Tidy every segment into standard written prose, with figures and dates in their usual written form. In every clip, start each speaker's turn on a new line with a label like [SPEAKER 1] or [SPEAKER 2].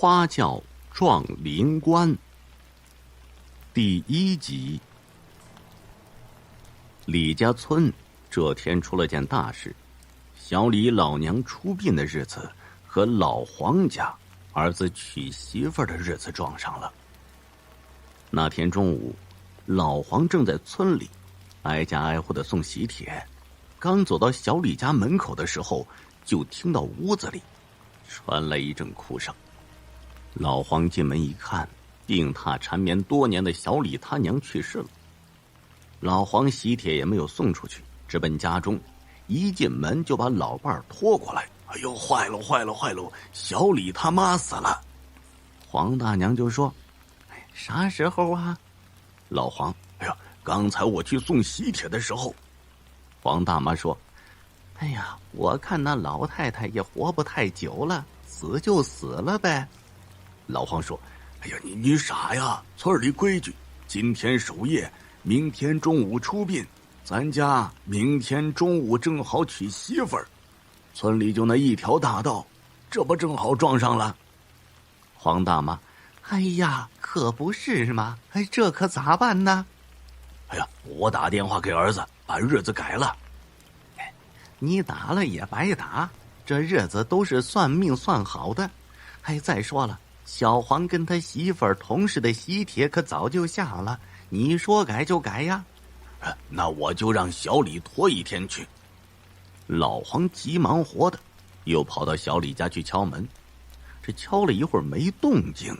[SPEAKER 1] 花轿撞灵官第1集。李家村这天出了件大事，小李老娘出殡的日子和老黄家儿子娶媳妇的日子撞上了。那天中午，老黄正在村里挨家挨户的送喜帖，刚走到小李家门口的时候，就听到屋子里传来一阵哭声。老黄进门一看，病榻缠绵多年的小李他娘去世了。老黄喜帖也没有送出去，直奔家中，一进门就把老伴儿拖过来。哎呦，坏了坏了坏了，小李他妈死了。黄大娘就说：啥时候啊？老黄：哎呀，刚才我去送喜帖的时候。黄大妈说：哎呀，我看那老太太也活不太久了，死就死了呗。老黄说：哎呀，你傻呀，村里规矩，今天守夜，明天中午出殡，咱家明天中午正好娶媳妇儿，村里就那一条大道，这不正好撞上了？黄大妈：哎呀，可不是嘛，这可咋办呢？哎呀，我打电话给儿子，把日子改了。你打了也白打，这日子都是算命算好的。再说了，小黄跟他媳妇儿同事的喜帖可早就下了，你说改就改呀。那我就让小李拖一天去。老黄急忙活的又跑到小李家去敲门，这敲了一会儿没动静，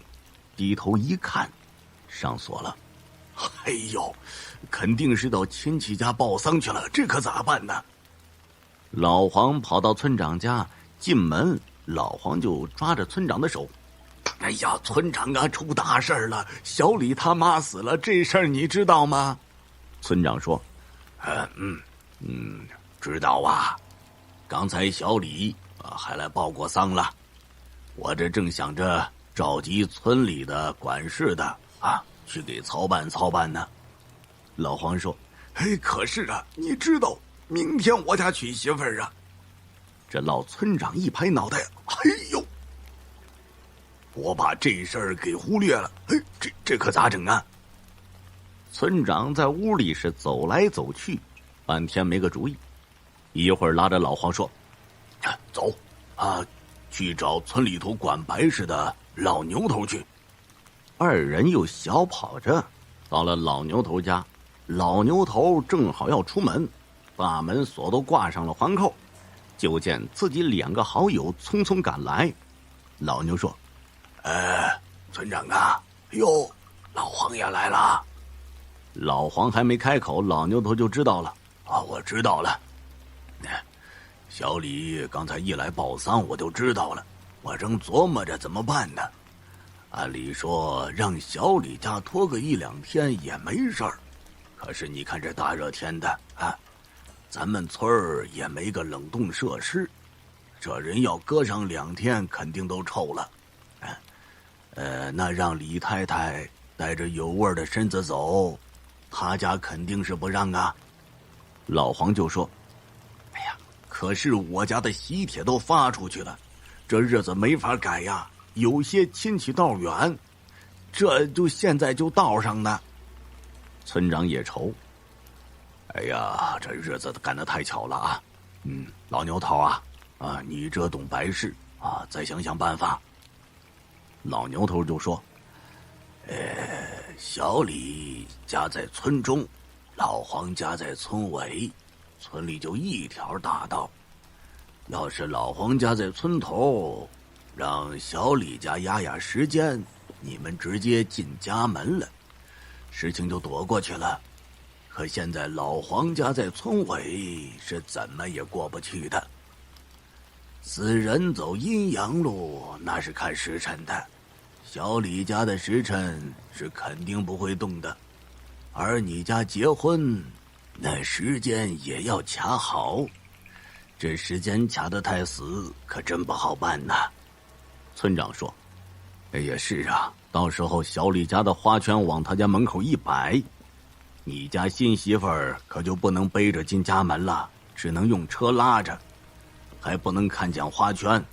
[SPEAKER 1] 低头一看，上锁了。哎呦，肯定是到亲戚家报丧去了，这可咋办呢？老黄跑到村长家，进门，老黄就抓着村长的手。哎呀，村长啊，出大事了，小李他妈死了，这事儿你知道吗？村长说：知道啊，刚才小李还来报过丧了，我这正想着召集村里的管事的去给操办操办呢。老黄说：可是啊，你知道明天我家娶媳妇儿啊。这老村长一拍脑袋：哎呦，我把这事儿给忽略了，这可咋整啊？村长在屋里是走来走去，半天没个主意，一会儿拉着老黄说：走去找村里头管白事的老牛头去。二人又小跑着到了老牛头家，老牛头正好要出门，大门锁都挂上了环扣，就见自己2个好友匆匆赶来。老牛说：村长啊，哟，老黄也来了。老黄还没开口，老牛头就知道了。我知道了。小李刚才一来报丧，我就知道了，我正琢磨着怎么办呢。按理说让小李家拖个1-2天也没事儿，可是你看这大热天的咱们村儿也没个冷冻设施，这人要搁上2天肯定都臭了。那让李太太带着有味的身子走，他家肯定是不让啊。老黄就说：可是我家的喜帖都发出去了，这日子没法改呀，有些亲戚道远，这就现在就道上呢。村长也愁：哎呀，这日子赶得太巧了啊。老牛头你这懂白事再想想办法。老牛头就说：小李家在村中，老黄家在村尾，村里就一条大道。要是老黄家在村头，让小李家压压时间，你们直接进家门了，事情就躲过去了。可现在老黄家在村尾，是怎么也过不去的。死人走阴阳路，那是看时辰的，小李家的时辰是肯定不会动的，而你家结婚，那时间也要卡好，这时间卡得太死，可真不好办呐。村长说：也是啊，到时候小李家的花圈往他家门口一摆，你家新媳妇儿可就不能背着进家门了，只能用车拉着，还不能看见花圈，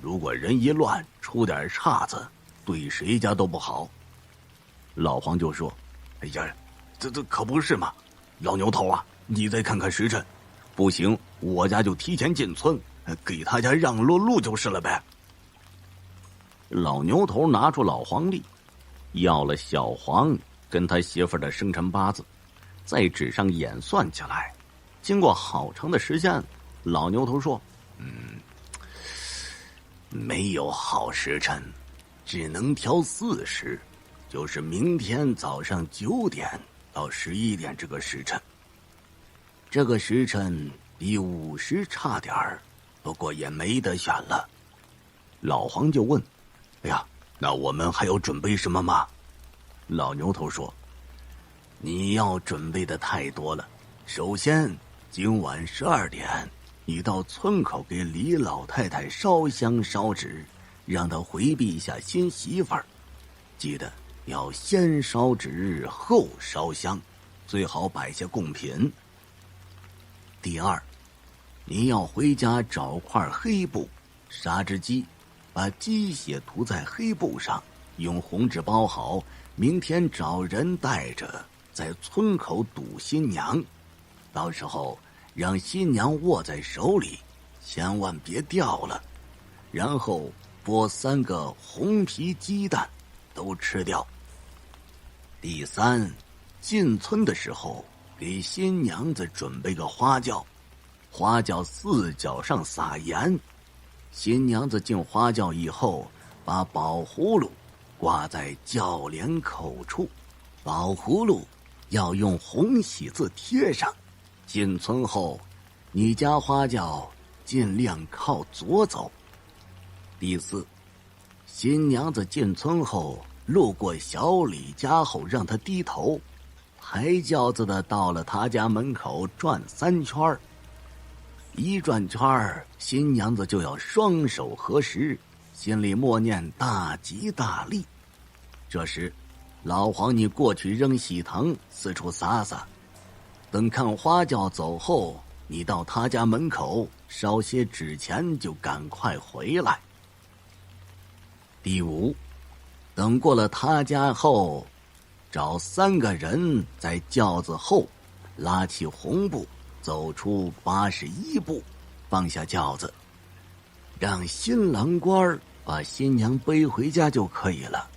[SPEAKER 1] 如果人一乱，出点岔子，对谁家都不好。老黄就说：“哎呀，这可不是嘛！老牛头啊，你再看看时辰，不行，我家就提前进村，给他家让路就是了呗。”老牛头拿出老黄历，要了小黄跟他媳妇儿的生辰八字，在纸上演算起来。经过好长的时间，老牛头说：“没有好时辰，只能挑巳时，就是明天早上9点到11点这个时辰。这个时辰比午时差点儿，不过也没得选了。”老黄就问：“哎呀，那我们还要准备什么吗？”老牛头说：“你要准备的太多了。首先，今晚12点，你到村口给李老太太烧香烧纸，让她回避一下新媳妇儿。记得要先烧纸后烧香，最好摆下贡品。第二，你要回家找块黑布，杀只鸡，把鸡血涂在黑布上，用红纸包好，明天找人带着在村口堵新娘，到时候让新娘握在手里，千万别掉了，然后剥3个红皮鸡蛋，都吃掉。第三，进村的时候给新娘子准备个花轿，花轿4角上撒盐，新娘子进花轿以后，把宝葫芦挂在轿帘口处，宝葫芦要用红喜字贴上。进村后，你家花轿尽量靠左走。第四，新娘子进村后，路过小李家后，让他低头，抬轿子的到了他家门口转3圈，一转圈，新娘子就要双手合十，心里默念大吉大利。这时，老黄你过去扔喜糖，四处撒撒。等看花轿走后，你到他家门口烧些纸钱，就赶快回来。第五，等过了他家后，找3个人在轿子后拉起红布，走出81步，放下轿子，让新郎官把新娘背回家就可以了。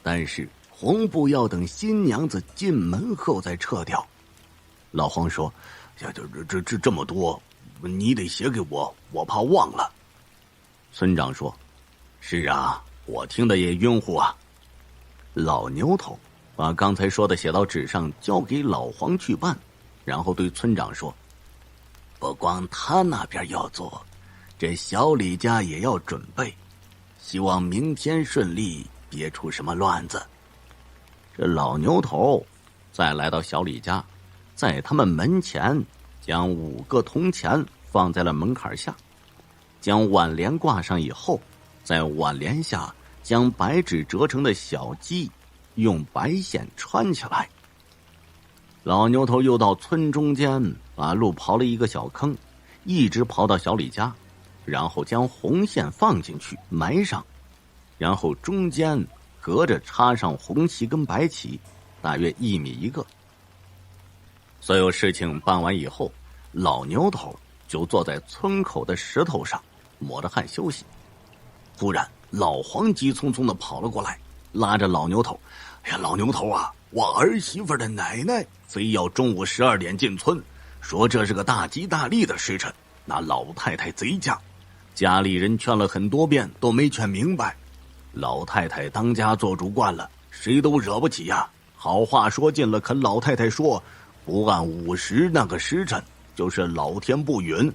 [SPEAKER 1] 但是红布要等新娘子进门后再撤掉。老黄说：“呀，这么多，你得写给我，我怕忘了。”村长说：“是啊，我听的也晕乎啊。”老牛头把刚才说的写到纸上，交给老黄去办，然后对村长说：“不光他那边要做，这小李家也要准备，希望明天顺利，别出什么乱子。”这老牛头再来到小李家，在他们门前将5个铜钱放在了门槛下，将挽联挂上以后，在挽联下将白纸折成的小鸡用白线穿起来。老牛头又到村中间把路刨了一个小坑，一直刨到小李家，然后将红线放进去埋上，然后中间隔着插上红旗跟白旗，大约1米一个。所有事情办完以后，老牛头就坐在村口的石头上抹着汗休息。忽然老黄急匆匆地跑了过来，拉着老牛头：“哎呀，老牛头啊，我儿媳妇的奶奶非要中午12点进村，说这是个大吉大利的时辰，那老太太贼犟，家里人劝了很多遍都没劝明白。老太太当家做主惯了，谁都惹不起呀。好话说尽了，可老太太说不按午时那个时辰，就是老天不允。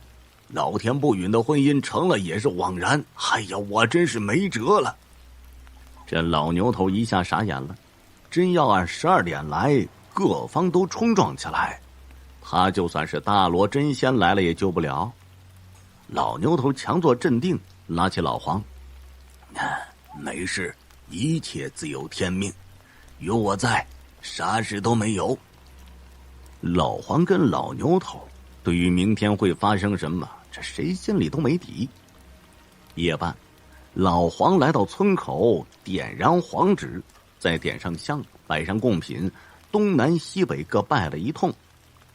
[SPEAKER 1] 老天不允的婚姻成了也是枉然。哎呀，我真是没辙了。”这老牛头一下傻眼了，真要按12点来，各方都冲撞起来，他就算是大罗真仙来了也救不了。老牛头强作镇定，拉起老黄：“没事，一切自有天命，有我在，啥事都没有。”老黄跟老牛头对于明天会发生什么，这谁心里都没底。夜半，老黄来到村口，点燃黄纸，再点上香，摆上贡品，东南西北各拜了一通。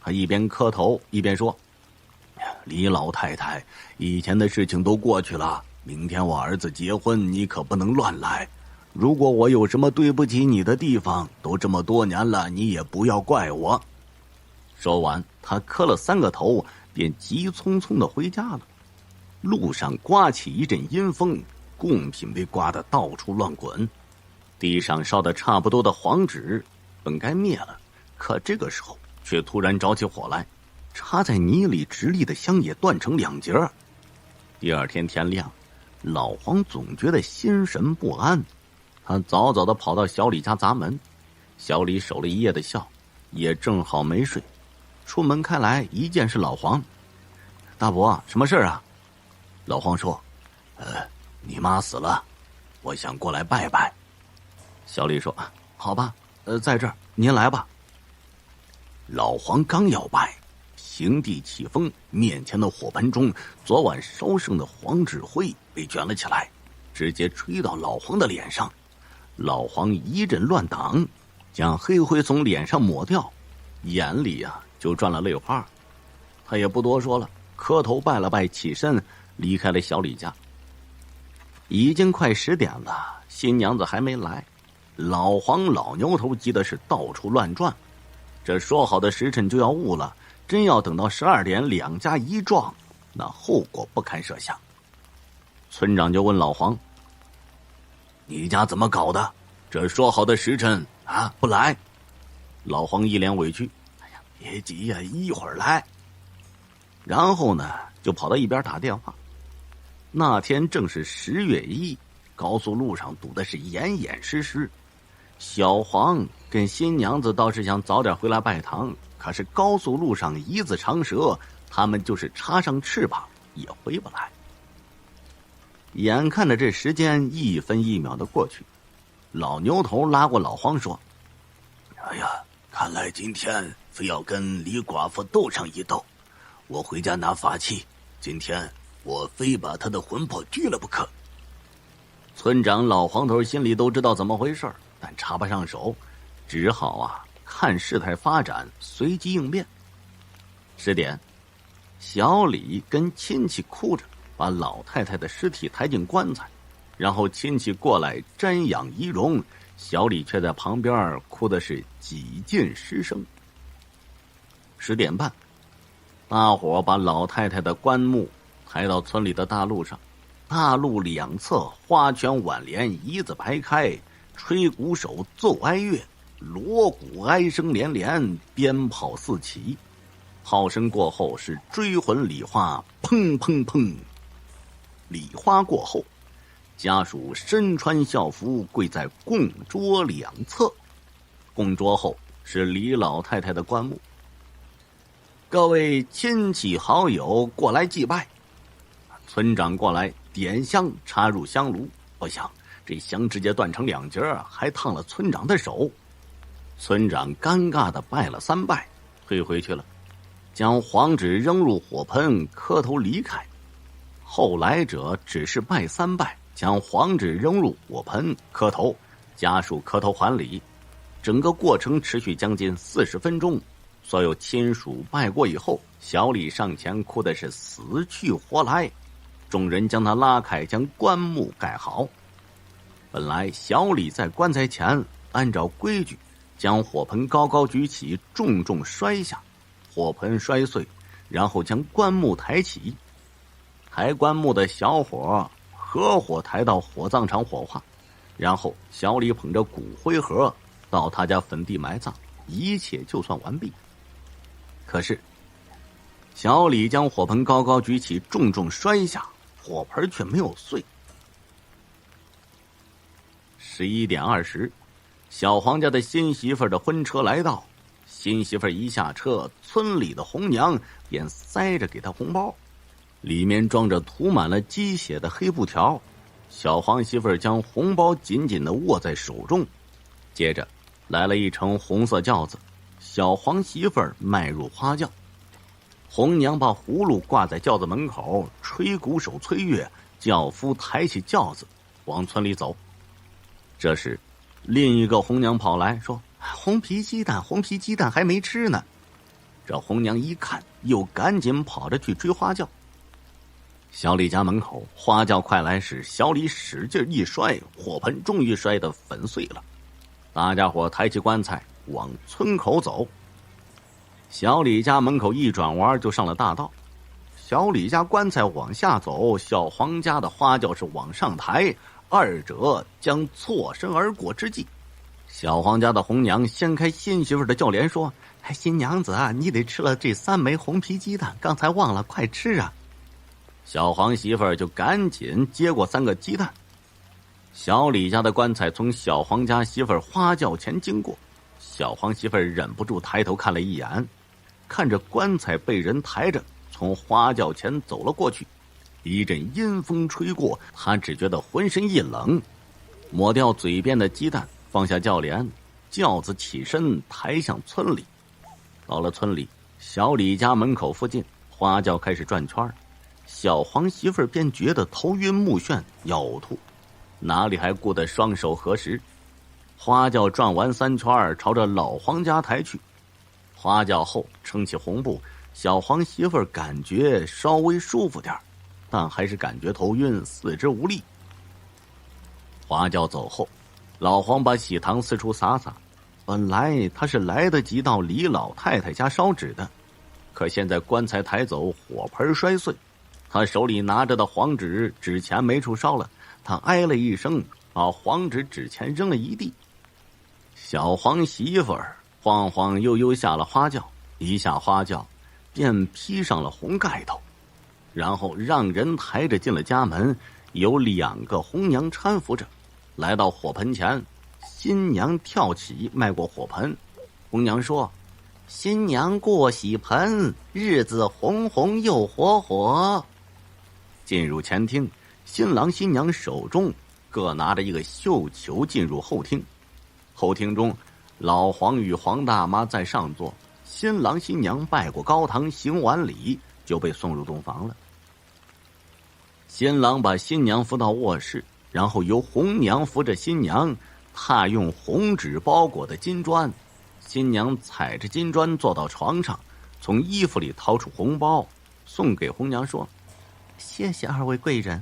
[SPEAKER 1] 他一边磕头一边说：“李老太太，以前的事情都过去了，明天我儿子结婚，你可不能乱来。如果我有什么对不起你的地方，都这么多年了，你也不要怪我。”说完，他磕了3个头，便急匆匆的回家了。路上刮起一阵阴风，贡品被刮得到处乱滚，地上烧得差不多的黄纸本该灭了，可这个时候却突然着起火来，插在泥里直立的香也断成2截。第二天天亮，老黄总觉得心神不安，他早早的跑到小李家砸门。小李守了一夜的孝，也正好没睡，出门开来一见是老黄。“大伯，什么事啊？”老黄说：“你妈死了，我想过来拜拜。”小李说：“好吧，在这儿，您来吧。”老黄刚要拜，平地起风，面前的火盆中昨晚烧剩的黄纸灰被卷了起来，直接吹到老黄的脸上。老黄一阵乱挡，将黑灰从脸上抹掉，眼里就转了泪花。他也不多说了，磕头拜了拜，起身离开了小李家。已经快10点了，新娘子还没来，老黄老牛头急的是到处乱转。这说好的时辰就要误了，真要等到12点两家一撞，那后果不堪设想。村长就问老黄：“你家怎么搞的？这说好的时辰不来？”老黄一脸委屈：“哎呀，别急呀，一会儿来。”然后呢，就跑到一边打电话。那天正是10月1，高速路上堵的是严严实实。小黄跟新娘子倒是想早点回来拜堂，可是高速路上一字长蛇，他们就是插上翅膀也回不来。眼看着这时间一分一秒的过去，老牛头拉过老黄说：“哎呀，看来今天非要跟李寡妇斗上一斗，我回家拿法器，今天我非把他的魂魄拘了不可。”村长老黄头心里都知道怎么回事，但插不上手，只好看事态发展，随机应变。10点，小李跟亲戚哭着把老太太的尸体抬进棺材，然后亲戚过来瞻仰仪容，小李却在旁边哭的是几近失声。10点半，大伙把老太太的棺木抬到村里的大路上，大路两侧花圈挽联一字排开，吹鼓手奏哀乐，锣鼓哀声连连，鞭炮四起。炮声过后是追魂礼花，砰砰砰。礼花过后，家属身穿校服跪在供桌两侧，供桌后是李老太太的棺木。各位亲戚好友过来祭拜。村长过来点香插入香炉，不想这香直接断成2截，还烫了村长的手。村长尴尬的拜了3拜，退回去了，将黄纸扔入火盆，磕头离开。后来者只是拜3拜，将黄纸扔入火盆，磕头，家属磕头还礼。整个过程持续将近40分钟。所有亲属拜过以后，小李上前哭的是死去活来，众人将他拉开，将棺木盖好。本来小李在棺材前按照规矩将火盆高高举起，重重摔下，火盆摔碎，然后将棺木抬起。抬棺木的小伙合伙抬到火葬场火化，然后小李捧着骨灰盒到他家坟地埋葬，一切就算完毕。可是小李将火盆高高举起，重重摔下，火盆却没有碎。11点20，小黄家的新媳妇的婚车来到，新媳妇一下车，村里的红娘便塞着给她红包，里面装着涂满了鸡血的黑布条。小黄媳妇将红包紧紧地握在手中，接着来了一乘红色轿子，小黄媳妇迈入花轿，红娘把葫芦挂在轿子门口，吹鼓手催乐，轿夫抬起轿子往村里走。这时另一个红娘跑来说：红皮鸡蛋，红皮鸡蛋还没吃呢。这红娘一看，又赶紧跑着去追花轿。小李家门口，花轿快来时，小李使劲一摔，火盆终于摔得粉碎了。大家伙抬起棺材往村口走。小李家门口一转弯就上了大道。小李家棺材往下走，小黄家的花轿是往上抬，二者将错身而过之际，小黄家的红娘掀开新媳妇的轿帘说：新娘子啊，你得吃了这3枚红皮鸡蛋，刚才忘了，快吃啊。小黄媳妇就赶紧接过3个鸡蛋。小李家的棺材从小黄家媳妇花轿前经过，小黄媳妇忍不住抬头看了一眼，看着棺材被人抬着从花轿前走了过去。一阵阴风吹过，他只觉得浑身一冷，抹掉嘴边的鸡蛋，放下轿帘，轿子起身抬向村里。到了村里，小李家门口附近，花轿开始转圈，小黄媳妇便觉得头晕目眩，要呕吐，哪里还顾得双手合十。花轿转完3圈，朝着老黄家抬去。花轿后撑起红布，小黄媳妇感觉稍微舒服点，但还是感觉头晕，四肢无力。花轿走后，老黄把喜糖四处洒洒。本来他是来得及到李老太太家烧纸的，可现在棺材抬走，火盆摔碎，他手里拿着的黄纸纸钱没处烧了，他哎了一声，把黄纸纸钱扔了一地。小黄媳妇儿晃晃悠悠下了花轿，一下花轿便披上了红盖头，然后让人抬着进了家门，有2个红娘搀扶着，来到火盆前。新娘跳起迈过火盆，红娘说：新娘过喜盆，日子红红又火火。进入前厅，新郎新娘手中各拿着一个绣球进入后厅。后厅中，老黄与黄大妈在上座，新郎新娘拜过高堂，行完礼就被送入洞房了。新郎把新娘扶到卧室，然后由红娘扶着新娘踏用红纸包裹的金砖，新娘踩着金砖坐到床上，从衣服里掏出红包送给红娘说：谢谢2位贵人，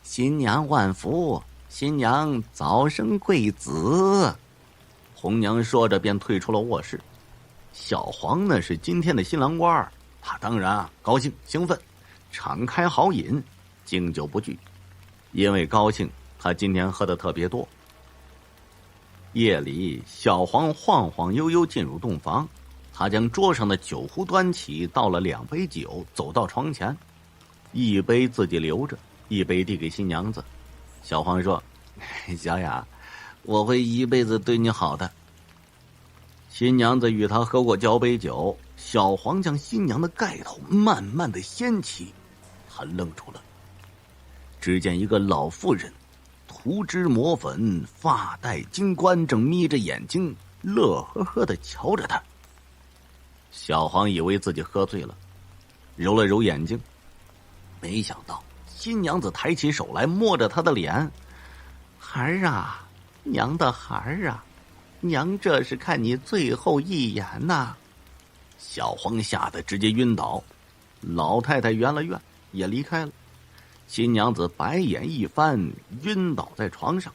[SPEAKER 1] 新娘万福，新娘早生贵子。红娘说着便退出了卧室。小黄呢是今天的新郎官，他当然高兴兴奋，敞开豪饮，经久不拒。因为高兴，他今天喝得特别多。夜里，小黄晃晃悠悠进入洞房，他将桌上的酒壶端起，倒了2杯酒，走到床前，一杯自己留着，一杯递给新娘子。小黄说：小雅，我会一辈子对你好的。新娘子与他喝过交杯酒，小黄将新娘的盖头慢慢的掀起，他愣住了。只见一个老妇人涂脂抹粉，发戴金冠，正眯着眼睛乐呵呵地瞧着他。小黄以为自己喝醉了，揉了揉眼睛，没想到新娘子抬起手来摸着他的脸：孩儿啊，娘的孩儿啊，娘这是看你最后一眼呐。小黄吓得直接晕倒，老太太圆了圆也离开了。新娘子白眼一翻，晕倒在床上。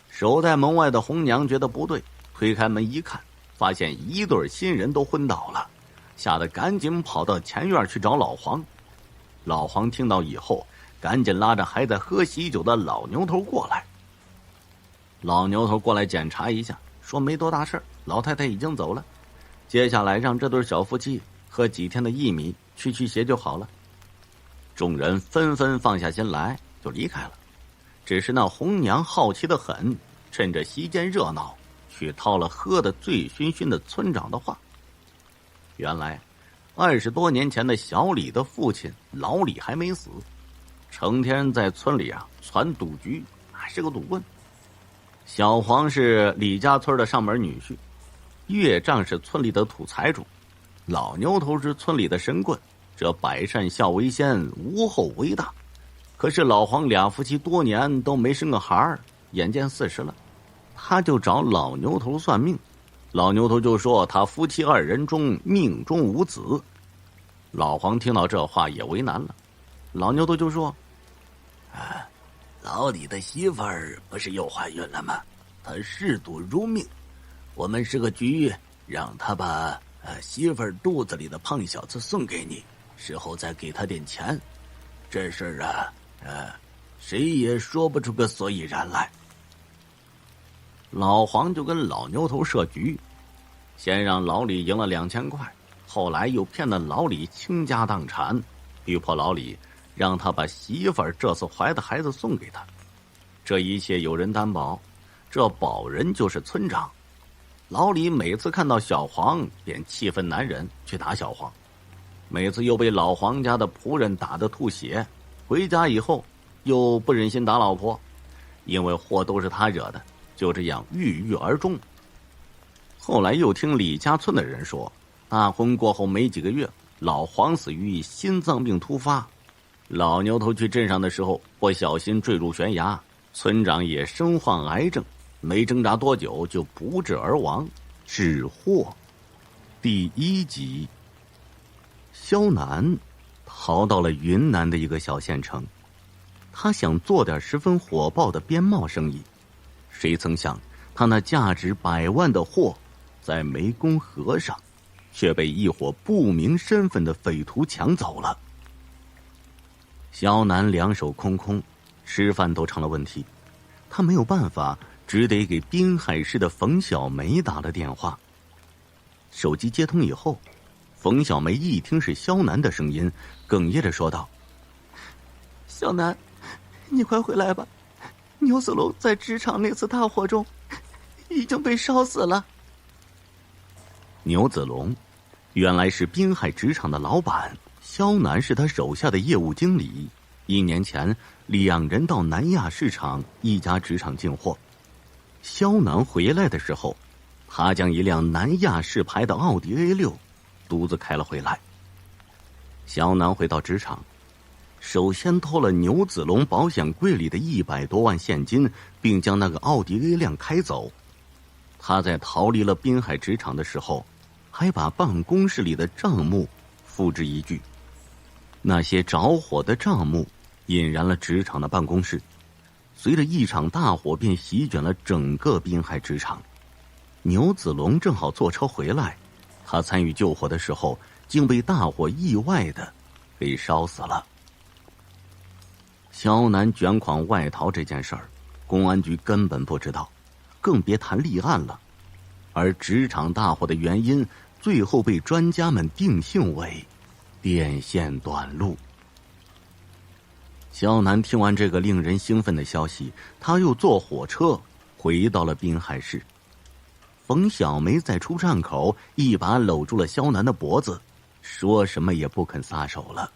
[SPEAKER 1] 守在门外的红娘觉得不对，推开门一看，发现一对新人都昏倒了，吓得赶紧跑到前院去找老黄。老黄听到以后，赶紧拉着还在喝喜酒的老牛头过来。老牛头过来检查一下，说没多大事，老太太已经走了，接下来让这对小夫妻喝几天的薏米驱驱邪就好了。众人纷纷放下心来，就离开了。只是那红娘好奇得很，趁着席间热闹，去套了喝得醉醺醺的村长的话。原来20多年前的小李的父亲老李还没死，成天在村里攒赌局，还是个赌棍。小黄是李家村的上门女婿，岳丈是村里的土财主，老牛头是村里的神棍，这百善孝为先，无后为大。可是老黄俩夫妻多年都没生个孩儿，眼见40了，他就找老牛头算命。老牛头就说他夫妻2人中命中无子。老黄听到这话也为难了，老牛头就说：
[SPEAKER 2] 老李的媳妇儿不是又怀孕了吗？她嗜赌如命，我们是个局，让他把媳妇儿肚子里的胖小子送给你，事后再给他点钱。这事儿谁也说不出个所以然来。
[SPEAKER 1] 老黄就跟老牛头设局，先让老李赢了2000块，后来又骗得老李倾家荡产，逼迫老李让他把媳妇儿这次怀的孩子送给他。这一切有人担保，这保人就是村长。老李每次看到小黄便气愤难忍，去打小黄，每次又被老黄家的仆人打得吐血，回家以后又不忍心打老婆，因为祸都是他惹的，就这样郁郁而终。后来又听李家村的人说，大婚过后没几个月，老黄死于心脏病突发。老牛头去镇上的时候不小心坠入悬崖，村长也身患癌症，没挣扎多久就不治而亡。止祸第1集。萧南逃到了云南的一个小县城，他想做点十分火爆的边贸生意，谁曾想他那价值100万的货在湄公河上却被一伙不明身份的匪徒抢走了。萧南两手空空，吃饭都成了问题，他没有办法，只得给滨海市的冯小梅打了电话。手机接通以后，冯小梅一听是萧南的声音，哽咽着说道：
[SPEAKER 3] 小南，你快回来吧，牛子龙在职场那次大火中已经被烧死了。
[SPEAKER 1] 牛子龙原来是滨海职场的老板，萧南是他手下的业务经理。1年前2人到南亚市场一家职场进货，萧南回来的时候，他将一辆南亚式牌的奥迪 A6 独自开了回来。萧南回到职场，首先偷了牛子龙保险柜里的100多万现金，并将那个奥迪 A 辆开走。他在逃离了滨海职场的时候，还把办公室里的账目付之一炬。那些着火的账目引燃了职场的办公室，随着一场大火便席卷了整个滨海职场。牛子龙正好坐车回来，他参与救火的时候，竟被大火意外的给烧死了。萧南卷款外逃这件事儿，公安局根本不知道，更别谈立案了。而职场大火的原因，最后被专家们定性为电线短路。萧南听完这个令人兴奋的消息，他又坐火车回到了滨海市。冯小梅在出站口一把搂住了萧南的脖子，说什么也不肯撒手了。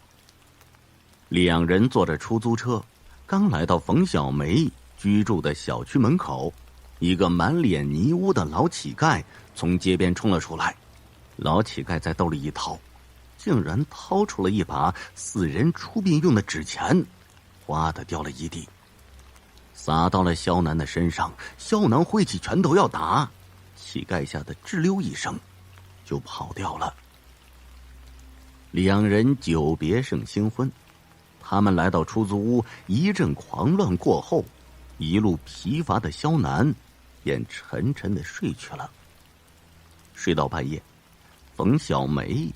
[SPEAKER 1] 2人坐着出租车，刚来到冯小梅居住的小区门口，一个满脸泥污的老乞丐从街边冲了出来。老乞丐在兜里一掏，竟然掏出了一把死人出殡用的纸钱，哗的掉了一地，洒到了萧南的身上。萧南挥起拳头要打，乞丐吓得吱溜一声就跑掉了。2人久别胜新婚，他们来到出租屋，一阵狂乱过后，一路疲乏的萧南便沉沉的睡去了。睡到半夜，冯小梅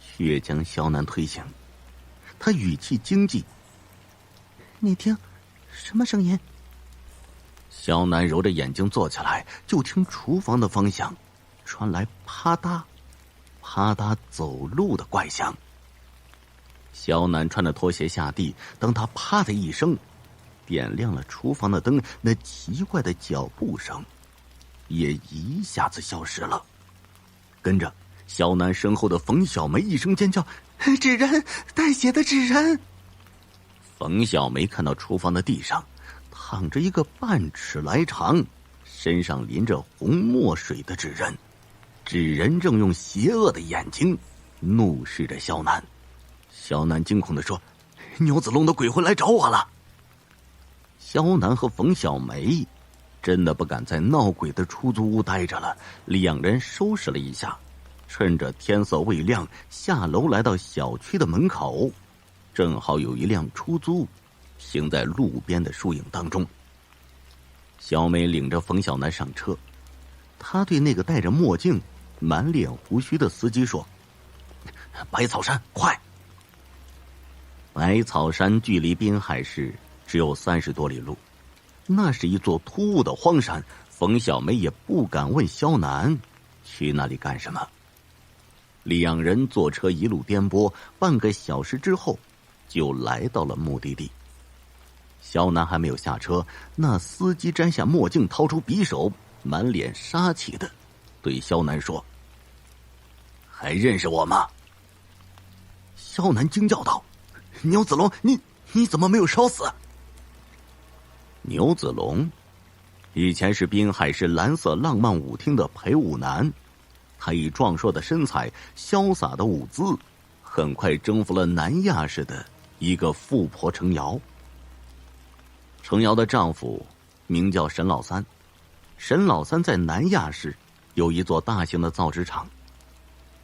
[SPEAKER 1] 却将萧南推醒，他语气惊悸：
[SPEAKER 3] 你听什么声音？
[SPEAKER 1] 萧南揉着眼睛坐起来，就听厨房的方向传来啪嗒啪嗒走路的怪响。萧南穿着拖鞋下地，当他啪的一声点亮了厨房的灯，那奇怪的脚步声也一下子消失了。跟着萧南身后的冯小梅一声尖叫：
[SPEAKER 3] 纸人，带血的纸人！
[SPEAKER 1] 冯小梅看到厨房的地上躺着一个半尺来长，身上淋着红墨水的纸人，纸人正用邪恶的眼睛怒视着萧南。肖楠惊恐地说：“牛子龙的鬼魂来找我了！”肖楠和冯小梅真的不敢在闹鬼的出租屋待着了，两人收拾了一下，趁着天色未亮，下楼来到小区的门口，正好有一辆出租停在路边的树影当中。小美领着冯小楠上车，她对那个戴着墨镜、满脸胡须的司机说：“百草山，快！”百草山距离滨海市只有30多里路，那是一座突兀的荒山。冯小梅也不敢问肖楠去那里干什么。两人坐车一路颠簸，半个小时之后就来到了目的地。肖楠还没有下车，那司机摘下墨镜，掏出匕首，满脸杀气的对肖楠说：“还认识我吗？”肖楠惊叫道：“牛子龙，你怎么没有烧死？”牛子龙以前是滨海市蓝色浪漫舞厅的陪舞男，他以壮硕的身材、潇洒的舞姿，很快征服了南亚市的一个富婆程瑶。程瑶的丈夫名叫沈老三，沈老三在南亚市有一座大型的造纸厂。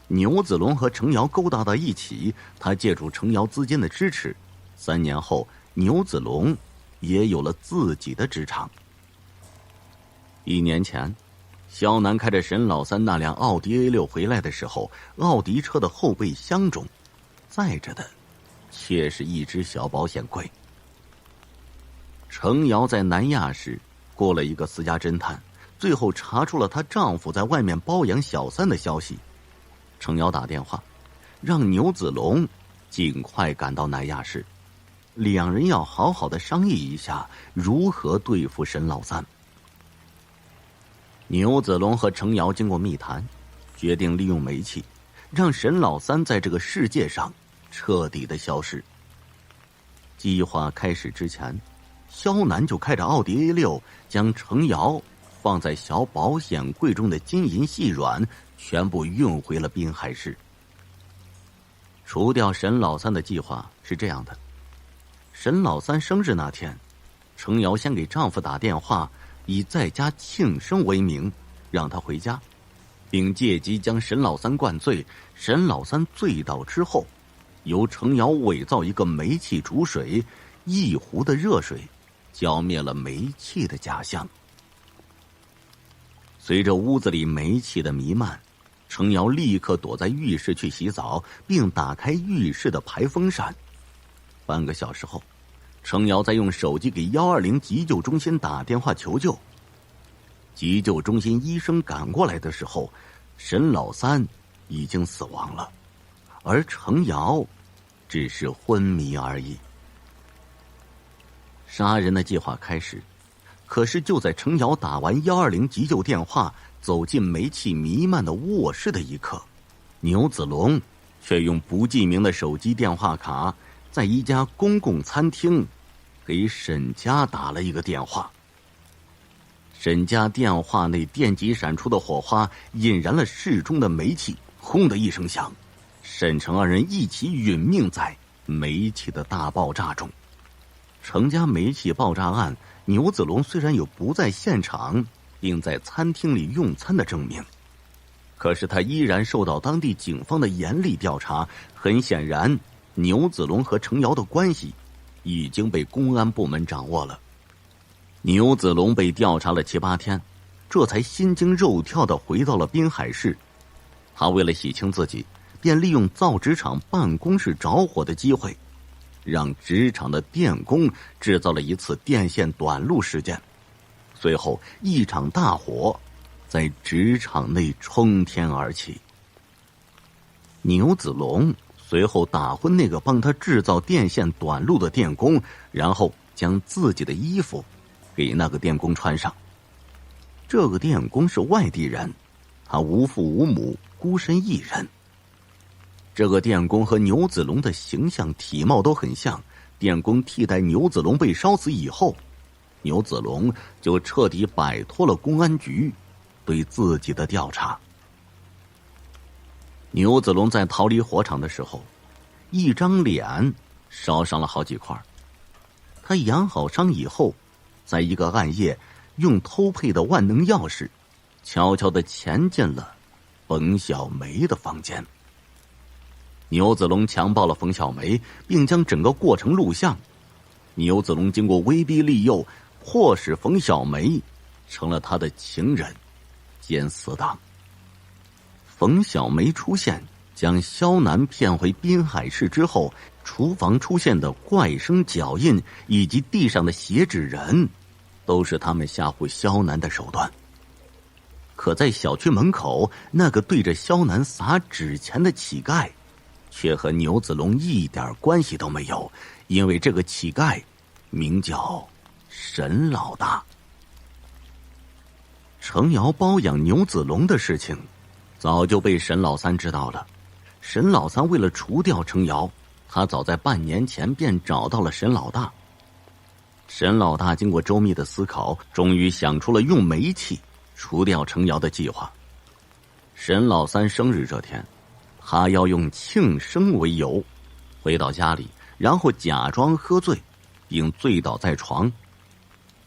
[SPEAKER 1] 牛子龙和程瑶勾搭到一起，他借助程瑶资金的支持，3年后牛子龙也有了自己的纸厂。1年前，肖楠开着沈老三那辆奥迪 A6 回来的时候，奥迪车的后备箱中载着的却是一只小保险柜。程瑶在南亚市过了一个私家侦探，最后查出了她丈夫在外面包养小三的消息。程瑶打电话让牛子龙尽快赶到南亚市，两人要好好的商议一下如何对付沈老三。牛子龙和程瑶经过密谈，决定利用煤气让沈老三在这个世界上彻底的消失。计划开始之前，肖楠就开着奥迪 A6 将程瑶放在小保险柜中的金银细软全部运回了滨海市。除掉沈老三的计划是这样的：沈老三生日那天，程瑶先给丈夫打电话，以在家庆生为名让他回家，并借机将沈老三灌醉。沈老三醉倒之后，由程瑶伪造一个煤气煮水，一壶的热水浇灭了煤气的假象。随着屋子里煤气的弥漫，程瑶立刻躲在浴室去洗澡，并打开浴室的排风扇。半个小时后，程瑶在用手机给120急救中心打电话求救。急救中心医生赶过来的时候，沈老三已经死亡了，而程瑶只是昏迷而已。杀人的计划开始，可是就在程瑶打完120急救电话，走进煤气弥漫的卧室的一刻，牛子龙却用不记名的手机电话卡在一家公共餐厅给沈家打了一个电话。沈家电话内电极闪出的火花引燃了室中的煤气，轰的一声响，沈程二人一起殒命在煤气的大爆炸中。程家煤气爆炸案，牛子龙虽然有不在现场并在餐厅里用餐的证明，可是他依然受到当地警方的严厉调查。很显然，牛子龙和程瑶的关系已经被公安部门掌握了。牛子龙被调查了7、8天，这才心惊肉跳地回到了滨海市。他为了洗清自己，便利用造纸厂办公室着火的机会，让纸厂的电工制造了一次电线短路事件。随后一场大火在纸厂内冲天而起。牛子龙随后打昏那个帮他制造电线短路的电工，然后将自己的衣服给那个电工穿上。这个电工是外地人，他无父无母，孤身一人。这个电工和牛子龙的形象体貌都很像。电工替代牛子龙被烧死以后，牛子龙就彻底摆脱了公安局对自己的调查。牛子龙在逃离火场的时候，一张脸烧伤了好几块。他养好伤以后，在一个暗夜，用偷配的万能钥匙，悄悄地潜进了冯小梅的房间。牛子龙强暴了冯小梅，并将整个过程录像。牛子龙经过威逼利诱，迫使冯小梅成了他的情人兼死党。冯小梅出现，将肖楠骗回滨海市之后，厨房出现的怪声脚印以及地上的血指人，都是他们吓唬肖楠的手段。可在小区门口，那个对着肖楠撒纸钱的乞丐，却和牛子龙一点关系都没有，因为这个乞丐名叫沈老大。程瑶包养牛子龙的事情早就被沈老三知道了。沈老三为了除掉程瑶，他早在半年前便找到了沈老大。沈老大经过周密的思考，终于想出了用煤气除掉程瑶的计划。沈老三生日这天，他要用庆生为由回到家里，然后假装喝醉，并醉倒在床。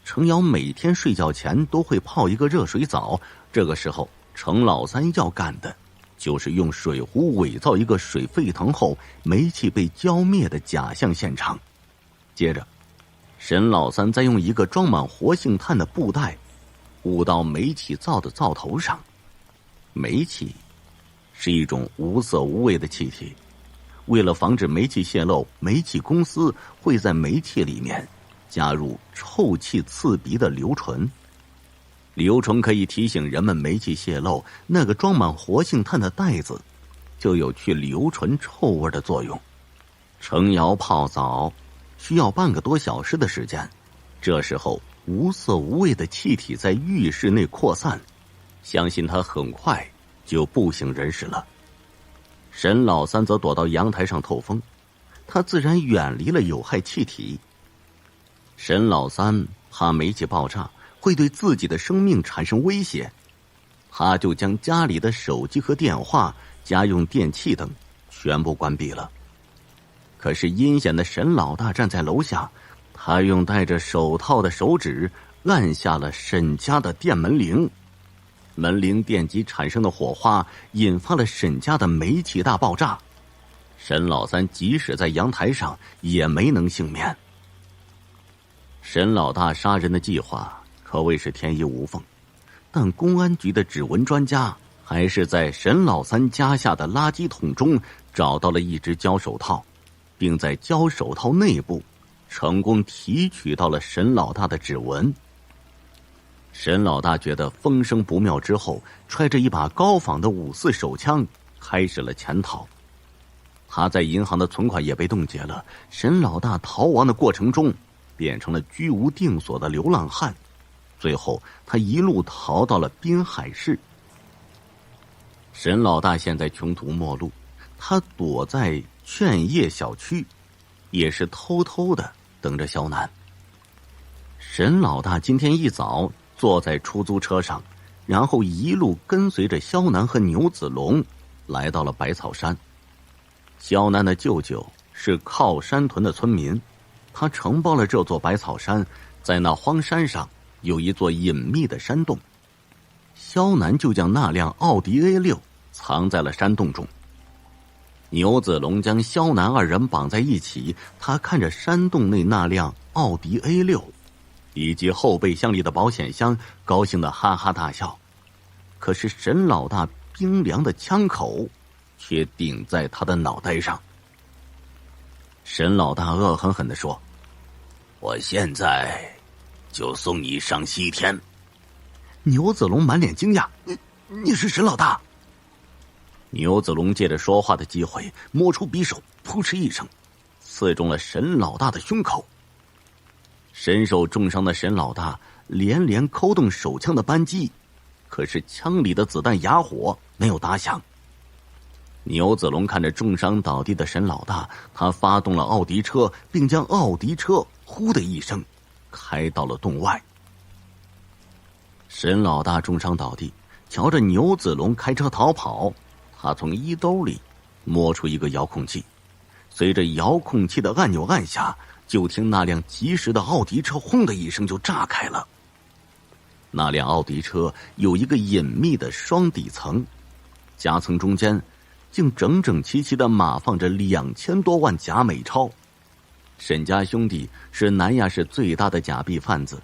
[SPEAKER 1] 程瑶每天睡觉前都会泡一个热水澡，这个时候程老三要干的就是用水壶伪造一个水沸腾后煤气被浇灭的假象现场。接着沈老三再用一个装满活性炭的布袋捂到煤气灶的灶头上。煤气是一种无色无味的气体，为了防止煤气泄漏，煤气公司会在煤气里面加入臭气刺鼻的硫醇。硫醇可以提醒人们煤气泄漏，那个装满活性炭的袋子就有去硫醇臭味的作用。程瑶泡澡需要半个多小时的时间，这时候无色无味的气体在浴室内扩散，相信他很快就不省人事了。沈老三则躲到阳台上透风，他自然远离了有害气体。沈老三怕煤气爆炸会对自己的生命产生威胁，他就将家里的手机和电话、家用电器等全部关闭了。可是阴险的沈老大站在楼下，他用戴着手套的手指按下了沈家的电门铃，门铃电机产生的火花引发了沈家的煤气大爆炸。沈老三即使在阳台上也没能幸免。沈老大杀人的计划可谓是天衣无缝，但公安局的指纹专家还是在沈老三家下的垃圾桶中找到了一只胶手套，并在胶手套内部成功提取到了沈老大的指纹。沈老大觉得风声不妙之后，揣着一把高仿的5.4手枪开始了潜逃。他在银行的存款也被冻结了。沈老大逃亡的过程中变成了居无定所的流浪汉，最后他一路逃到了滨海市。沈老大现在穷途末路，他躲在劝业小区，也是偷偷的等着肖楠。沈老大今天一早坐在出租车上，然后一路跟随着肖楠和牛子龙来到了百草山。肖楠的舅舅是靠山屯的村民，他承包了这座百草山，在那荒山上有一座隐秘的山洞。肖楠就将那辆奥迪 A6 藏在了山洞中。牛子龙将肖楠二人绑在一起，他看着山洞内那辆奥迪 A6 以及后备箱里的保险箱，高兴的哈哈大笑。可是沈老大冰凉的枪口却顶在他的脑袋上。沈老大恶狠狠地说：“
[SPEAKER 2] 我现在就送你上西天。”
[SPEAKER 1] 牛子龙满脸惊讶：“你是沈老大？”牛子龙借着说话的机会，摸出匕首，扑哧一声，刺中了沈老大的胸口。身受重伤的沈老大连连扣动手枪的扳机，可是枪里的子弹哑火，没有打响。牛子龙看着重伤倒地的沈老大，他发动了奥迪车，并将奥迪车呼的一声开到了洞外。沈老大重伤倒地，瞧着牛子龙开车逃跑，他从衣兜里摸出一个遥控器，随着遥控器的按钮按下，就听那辆疾驶的奥迪车轰的一声就炸开了。那辆奥迪车有一个隐秘的双底层，夹层中间竟整整齐齐地码放着2000多万假美钞。沈家兄弟是南亚市最大的假币贩子，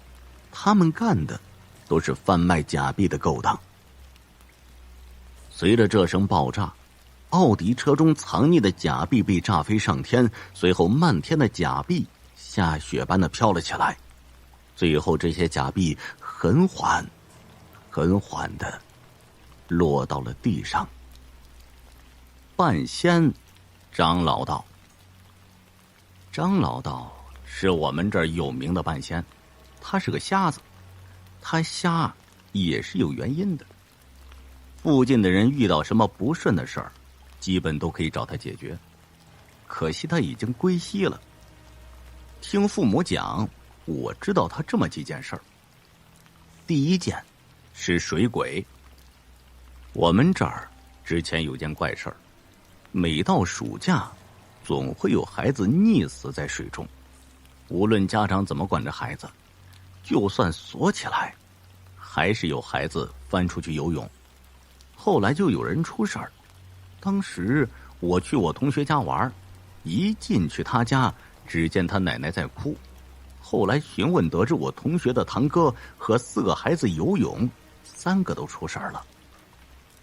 [SPEAKER 1] 他们干的都是贩卖假币的勾当。随着这声爆炸，奥迪车中藏匿的假币被炸飞上天，随后漫天的假币下雪般的飘了起来，最后这些假币很缓的落到了地上。半仙张老道，张老道是我们这儿有名的半仙，他是个瞎子，他瞎也是有原因的。附近的人遇到什么不顺的事儿，基本都可以找他解决。可惜他已经归西了。听父母讲，我知道他这么几件事儿。第一件是水鬼。我们这儿之前有件怪事儿，每到暑假，总会有孩子溺死在水中。无论家长怎么管着孩子，就算锁起来，还是有孩子翻出去游泳。后来就有人出事儿，当时我去我同学家玩，一进去他家，只见他奶奶在哭。后来询问得知，我同学的堂哥和4个孩子游泳，3个都出事儿了，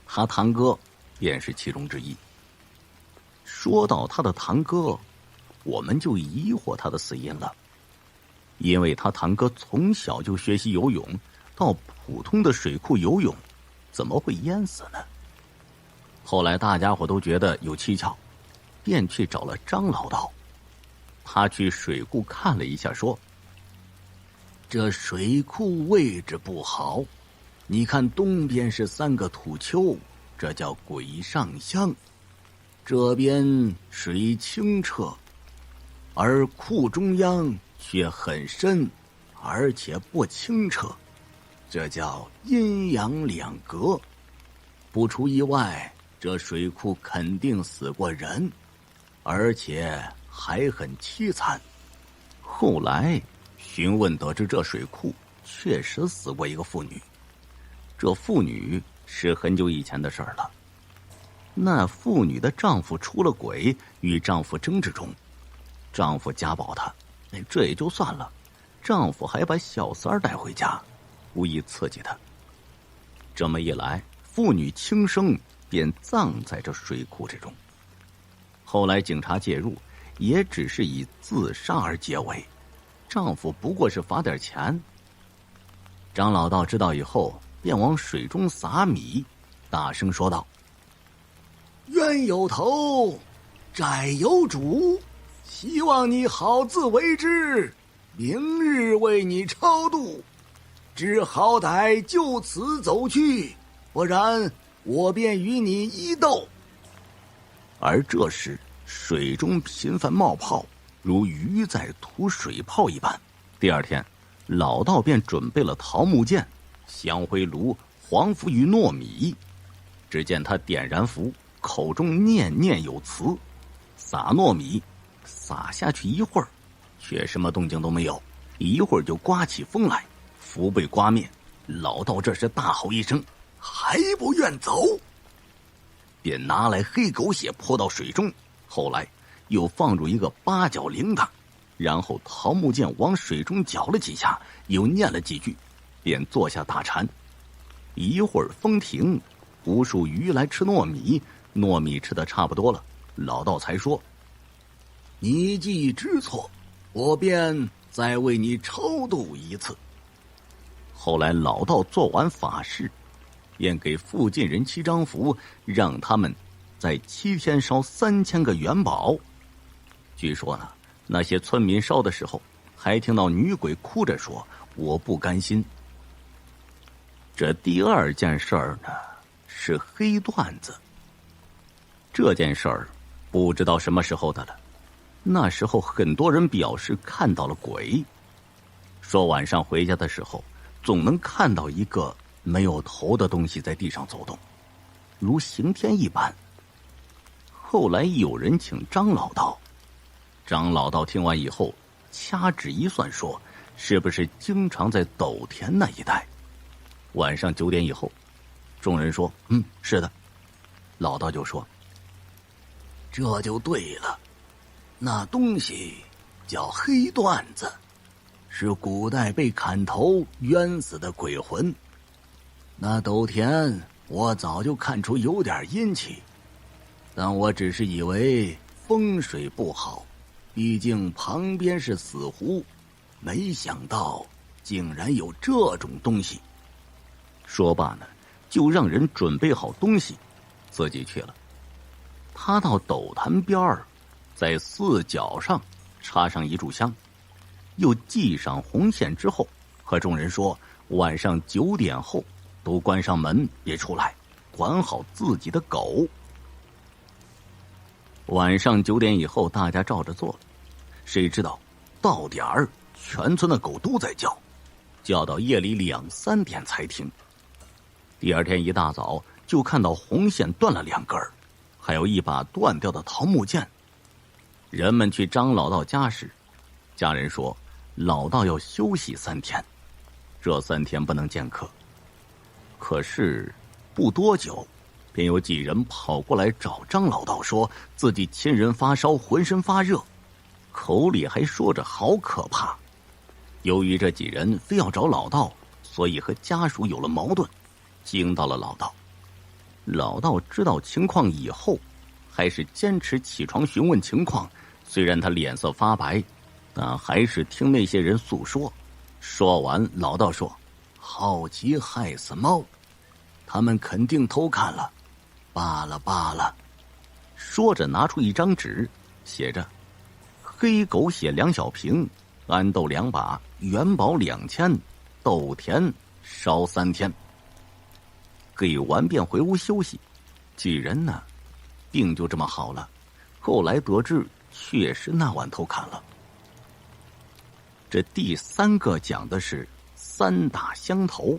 [SPEAKER 1] 他堂哥便是其中之一。说到他的堂哥，我们就疑惑他的死因了，因为他堂哥从小就学习游泳，到普通的水库游泳，怎么会淹死呢？后来大家伙都觉得有蹊跷，便去找了张老道。他去水库看了一下，说：
[SPEAKER 2] 这水库位置不好，你看东边是3个土丘，这叫鬼上香，这边水清澈，而库中央却很深，而且不清澈，这叫阴阳两隔。不出意外，这水库肯定死过人，而且还很凄惨。
[SPEAKER 1] 后来询问得知，这水库确实死过一个妇女，这妇女是很久以前的事儿了。那妇女的丈夫出了轨，与丈夫争执中，丈夫家暴她，这也就算了，丈夫还把小三儿带回家，故意刺激她。这么一来，妇女轻生，便葬在这水库之中。后来警察介入，也只是以自杀而结尾，丈夫不过是罚点钱。张老道知道以后，便往水中撒米，大声说道：
[SPEAKER 2] 冤有头，债有主，希望你好自为之，明日为你超度，只好歹就此走去，不然我便与你一斗。
[SPEAKER 1] 而这时水中频繁冒泡，如鱼在吐水泡一般。第二天，老道便准备了桃木剑、香灰炉、黄符与糯米。只见他点燃符，口中念念有词，撒糯米，撒下去一会儿，却什么动静都没有。一会儿就刮起风来，符被刮灭。老道这时大吼一声：还不愿走！便拿来黑狗血泼到水中，后来又放入一个8角铃铛，然后桃木剑往水中搅了几下，又念了几句，便坐下打禅。一会儿风停，无数鱼来吃糯米，糯米吃的差不多了，老道才说：
[SPEAKER 2] 你既知错，我便再为你超度一次。
[SPEAKER 1] 后来老道做完法事，便给附近人7张符，让他们在7天烧3000个元宝。据说呢，那些村民烧的时候，还听到女鬼哭着说：我不甘心。这第二件事儿呢，是黑段子。这件事儿不知道什么时候的了，那时候很多人表示看到了鬼，说晚上回家的时候，总能看到一个没有头的东西在地上走动，如刑天一般。后来有人请张老道张老道听完以后，掐指一算说，是不是经常在斗田那一带？晚上9点以后，众人说是的。老道就说，
[SPEAKER 2] 这就对了，那东西叫黑缎子，是古代被砍头冤死的鬼魂。那斗田我早就看出有点阴气，但我只是以为风水不好，毕竟旁边是死湖，没想到竟然有这种东西。
[SPEAKER 1] 说罢呢，就让人准备好东西，自己去了。他到斗坛边儿，在4角上插上一炷香，又系上红线之后，和众人说，晚上9点后都关上门，别出来，管好自己的狗。晚上9点以后，大家照着做了。谁知道到点儿，全村的狗都在叫，叫到夜里2、3点才停。第二天一大早，就看到红线断了2根，还有一把断掉的桃木剑。人们去张老道家时，家人说老道要休息3天，这3天不能见客。可是不多久，便有几人跑过来找张老道，说自己亲人发烧，浑身发热，口里还说着好可怕。由于这几人非要找老道，所以和家属有了矛盾，惊到了老道。老道知道情况以后，还是坚持起床询问情况。虽然他脸色发白，但还是听那些人诉说。说完，老道说，
[SPEAKER 2] 好奇害死猫，他们肯定偷看了，罢了罢了。
[SPEAKER 1] 说着拿出一张纸，写着黑狗血2小瓶，安豆2把，元宝2000，豆田烧3天。给完便回屋休息。几人呢，病就这么好了。后来得知，确实那晚偷看了。这第3个讲的是3打香头。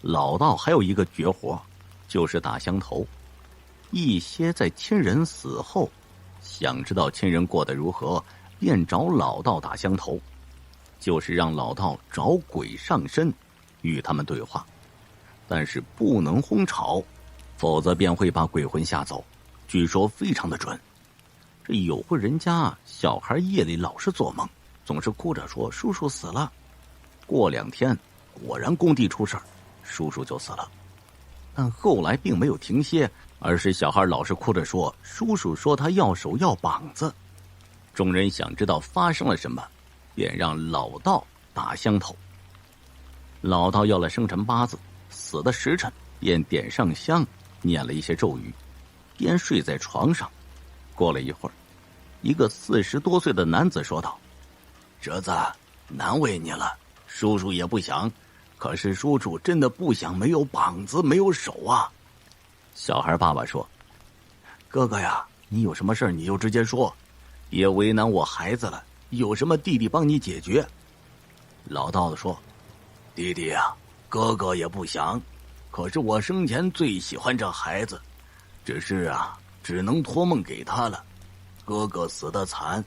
[SPEAKER 1] 老道还有一个绝活，就是打香头。一些在亲人死后，想知道亲人过得如何，便找老道打香头，就是让老道找鬼上身，与他们对话。但是不能轰吵，否则便会把鬼魂吓走。据说非常的准。这有户人家小孩夜里老是做梦，总是哭着说叔叔死了。过2天，果然工地出事儿，叔叔就死了。但后来并没有停歇，而是小孩老是哭着说叔叔说他要手要膀子。众人想知道发生了什么，便让老道打香头。老道要了生辰八字，死的时辰，便点上香，念了一些咒语，便睡在床上。过了一会儿，一个40多岁的男子说道，
[SPEAKER 2] 侄子，难为你了，叔叔也不想，可是叔叔真的不想没有膀子没有手啊。
[SPEAKER 1] 小孩爸爸说，哥哥呀，你有什么事你就直接说，别为难我孩子了，有什么弟弟帮你解决。
[SPEAKER 2] 老道子说，弟弟呀，哥哥也不想，可是我生前最喜欢这孩子，只是啊，只能托梦给他了。哥哥死得惨，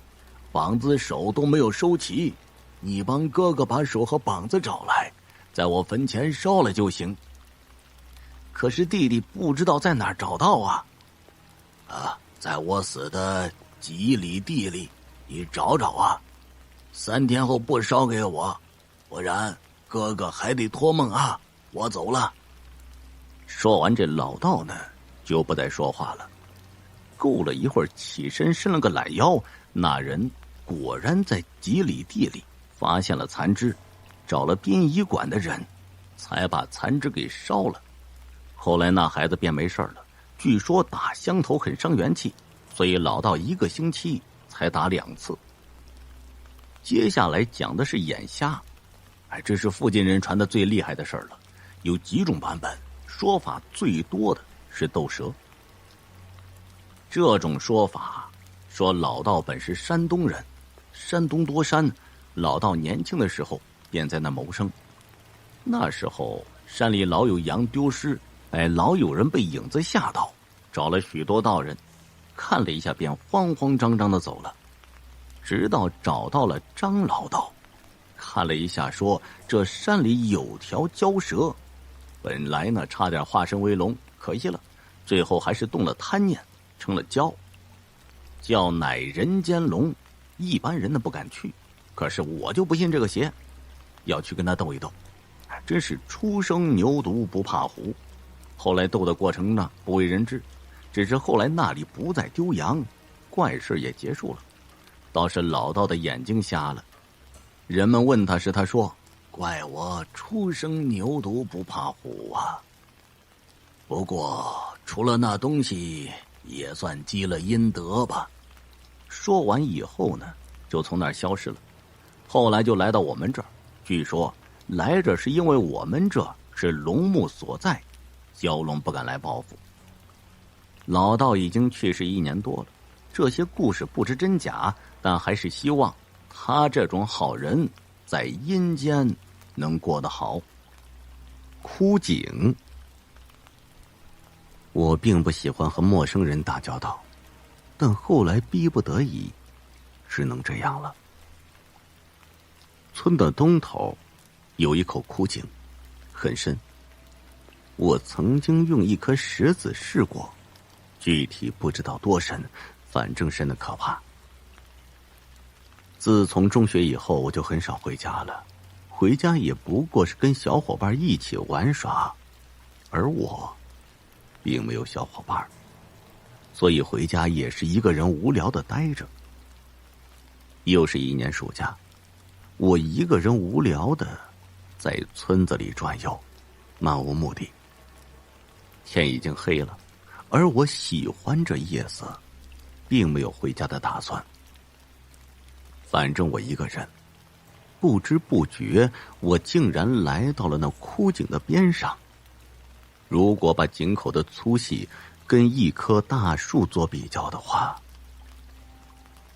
[SPEAKER 2] 膀子手都没有收齐，你帮哥哥把手和膀子找来，在我坟前烧了就行。
[SPEAKER 1] 可是弟弟不知道在哪儿找到啊。
[SPEAKER 2] 在我死的几里地里，你找找啊。3天后不烧给我，不然哥哥还得托梦啊。我走了。
[SPEAKER 1] 说完，这老道呢就不再说话了。过了一会儿，起身伸了个懒腰，那人果然在几里地里发现了残肢，找了殡仪馆的人，才把残肢给烧了。后来那孩子便没事了，据说打香头很伤元气，所以老道1个星期才打2次。接下来讲的是眼瞎，这是附近人传的最厉害的事儿了，有几种版本，说法最多的是斗蛇。这种说法说老道本是山东人，山东多山，老道年轻的时候便在那谋生。那时候山里老有羊丢失，老有人被影子吓到，找了许多道人，看了一下，便慌慌张张的走了。直到找到了张老道，看了一下，说这山里有条蛟蛇，本来呢差点化身为龙，可惜了，最后还是动了贪念，成了蛟。叫乃人间龙，一般人呢不敢去，可是我就不信这个邪，要去跟他斗一斗。真是初生牛犊不怕虎。后来斗的过程呢不为人知，只是后来那里不再丢羊，怪事也结束了。倒是老道的眼睛瞎了，人们问他时，他说：“
[SPEAKER 2] 怪我初生牛犊不怕虎啊！不过除了那东西，也算积了阴德吧。”
[SPEAKER 1] 说完以后呢，就从那儿消失了。后来就来到我们这儿，据说来这是因为我们这是龙墓所在，蛟龙不敢来报复。老道已经去世1年多了，这些故事不知真假，但还是希望他这种好人在阴间能过得好。枯井，我并不喜欢和陌生人打交道，但后来逼不得已，只能这样了。村的东头有一口枯井，很深。我曾经用一颗石子试过，具体不知道多深，反正深的可怕。自从中学以后，我就很少回家了，回家也不过是跟小伙伴一起玩耍，而我并没有小伙伴，所以回家也是一个人无聊的待着。又是1年暑假，我一个人无聊的在村子里转悠，漫无目的。天已经黑了，而我喜欢这夜色，并没有回家的打算。反正我一个人，不知不觉我竟然来到了那枯井的边上。如果把井口的粗细跟一棵大树做比较的话，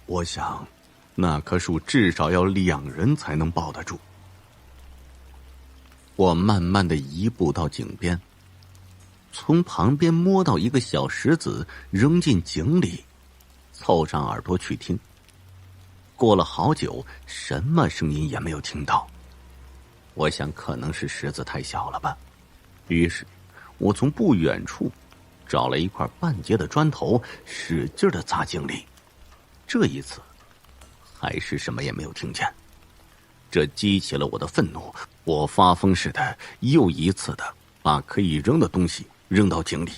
[SPEAKER 1] 我想那棵树至少要2人才能抱得住。我慢慢的移步到井边，从旁边摸到一个小石子扔进井里，凑上耳朵去听。过了好久，什么声音也没有听到。我想可能是石子太小了吧，于是我从不远处找了一块半截的砖头，使劲的砸井里。这一次还是什么也没有听见，这激起了我的愤怒。我发疯似的又一次的把可以扔的东西扔到井里，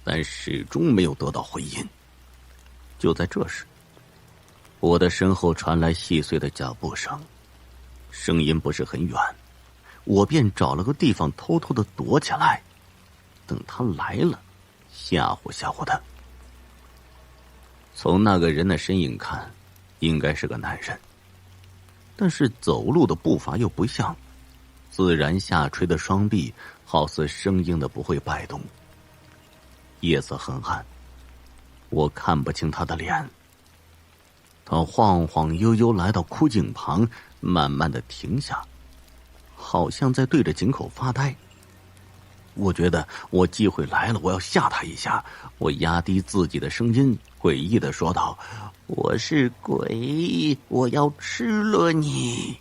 [SPEAKER 1] 但始终没有得到回音。就在这时，我的身后传来细碎的脚步声，声音不是很远，我便找了个地方偷偷的躲起来，等他来了吓唬吓唬他。从那个人的身影看，应该是个男人，但是走路的步伐又不像，自然下垂的双臂好似生硬的不会摆动。夜色很暗，我看不清他的脸。他晃晃悠悠来到枯井旁，慢慢的停下，好像在对着井口发呆。我觉得我机会来了，我要吓他一下。我压低自己的声音，诡异的说道：“我是鬼，我要吃了你。”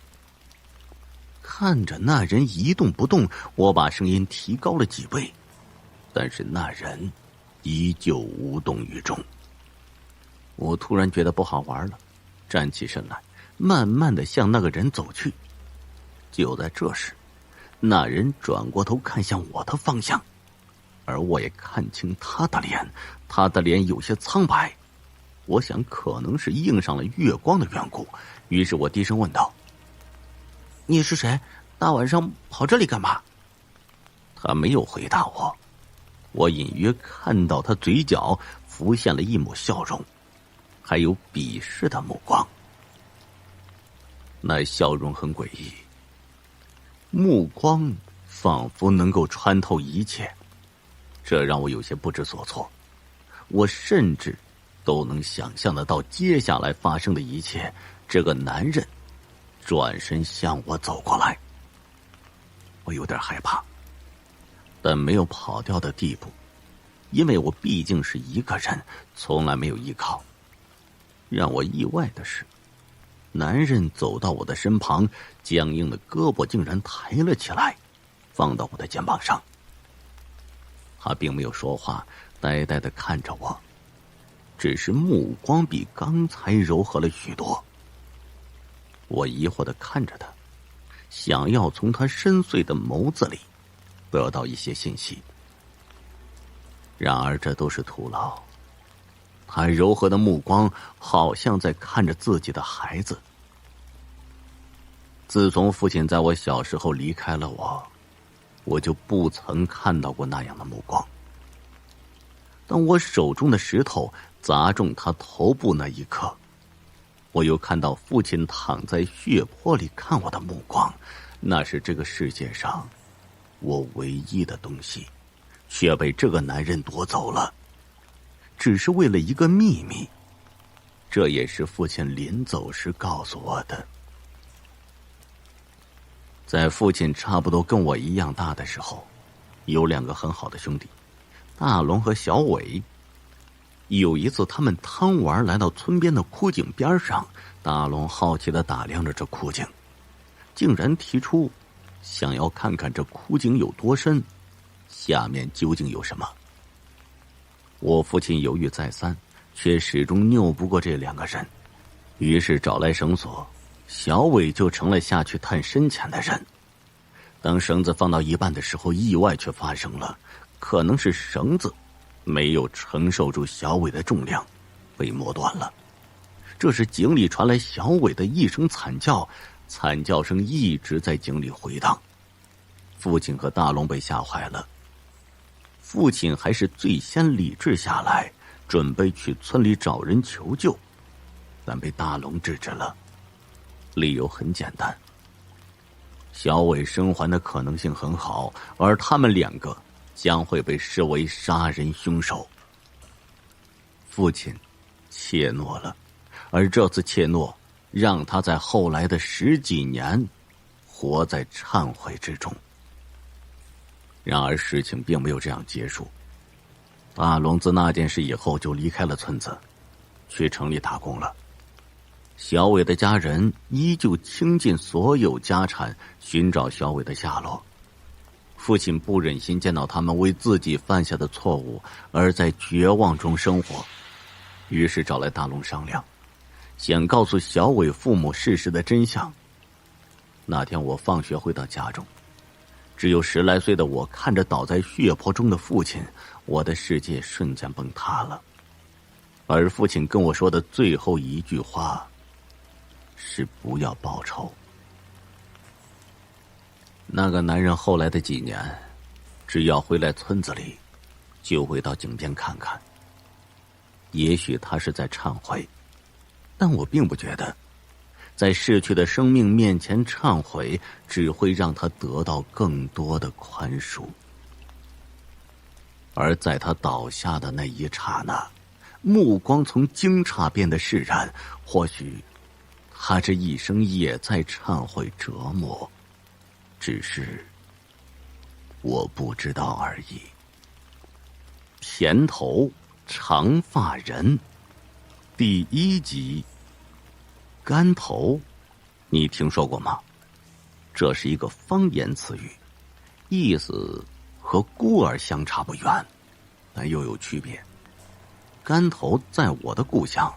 [SPEAKER 1] 看着那人一动不动，我把声音提高了几倍，但是那人依旧无动于衷。我突然觉得不好玩了，站起身来，慢慢的向那个人走去。就在这时，那人转过头看向我的方向，而我也看清他的脸，他的脸有些苍白，我想可能是映上了月光的缘故，于是我低声问道：“你是谁？大晚上跑这里干嘛？”他没有回答我，我隐约看到他嘴角浮现了一抹笑容，还有鄙视的目光。那笑容很诡异，目光仿佛能够穿透一切，这让我有些不知所措。我甚至都能想象得到接下来发生的一切。这个男人转身向我走过来，我有点害怕，但没有跑掉的地步。因为我毕竟是一个人，从来没有依靠。让我意外的是，男人走到我的身旁，僵硬的胳膊竟然抬了起来，放到我的肩膀上。他并没有说话，呆呆的看着我，只是目光比刚才柔和了许多。我疑惑的看着他，想要从他深邃的眸子里得到一些信息。然而这都是徒劳，他柔和的目光好像在看着自己的孩子。自从父亲在我小时候离开了我就不曾看到过那样的目光。当我手中的石头砸中他头部那一刻，我又看到父亲躺在血泊里看我的目光，那是这个世界上我唯一的东西，却被这个男人夺走了，只是为了一个秘密。这也是父亲临走时告诉我的。在父亲差不多跟我一样大的时候，有2个很好的兄弟，大龙和小伟。有一次他们贪玩来到村边的枯井边上，大龙好奇地打量着这枯井，竟然提出想要看看这枯井有多深，下面究竟有什么。我父亲犹豫再三，却始终拗不过这2个人，于是找来绳索，小伟就成了下去探深浅的人。当绳子放到一半的时候，意外却发生了，可能是绳子没有承受住小伟的重量，被磨断了。这时井里传来小伟的一声惨叫，惨叫声一直在井里回荡。父亲和大龙被吓坏了，父亲还是最先理智下来，准备去村里找人求救，但被大龙制止了。理由很简单，小伟生还的可能性很好，而他们2个将会被视为杀人凶手。父亲怯懦了，而这次怯懦让他在后来的10几年活在忏悔之中。然而事情并没有这样结束，大龙自那件事以后就离开了村子，去城里打工了。小伟的家人依旧倾尽所有家产寻找小伟的下落。父亲不忍心见到他们为自己犯下的错误而在绝望中生活，于是找来大龙商量，想告诉小伟父母事实的真相。那天我放学回到家中，只有10来岁的我看着倒在血泊中的父亲，我的世界瞬间崩塌了。而父亲跟我说的最后一句话是不要报仇。那个男人后来的几年，只要回来村子里，就会到井边看看。也许他是在忏悔，但我并不觉得，在逝去的生命面前忏悔，只会让他得到更多的宽恕。而在他倒下的那一刹那，目光从惊诧变得释然，或许他这一生也在忏悔折磨，只是我不知道而已。片头长发人第1集。竿头，你听说过吗？这是一个方言词语，意思和孤儿相差不远，但又有区别。竿头在我的故乡，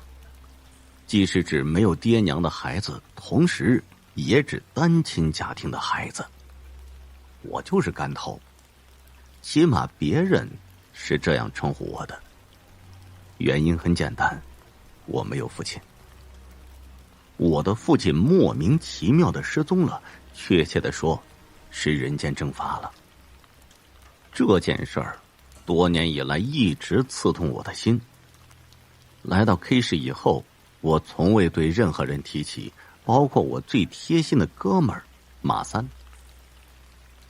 [SPEAKER 1] 既是指没有爹娘的孩子，同时也指单亲家庭的孩子。我就是竿头，起码别人是这样称呼我的。原因很简单，我没有父亲。我的父亲莫名其妙的失踪了，确切的说，是人间蒸发了。这件事儿，多年以来一直刺痛我的心。来到 K 市以后，我从未对任何人提起，包括我最贴心的哥们儿马三。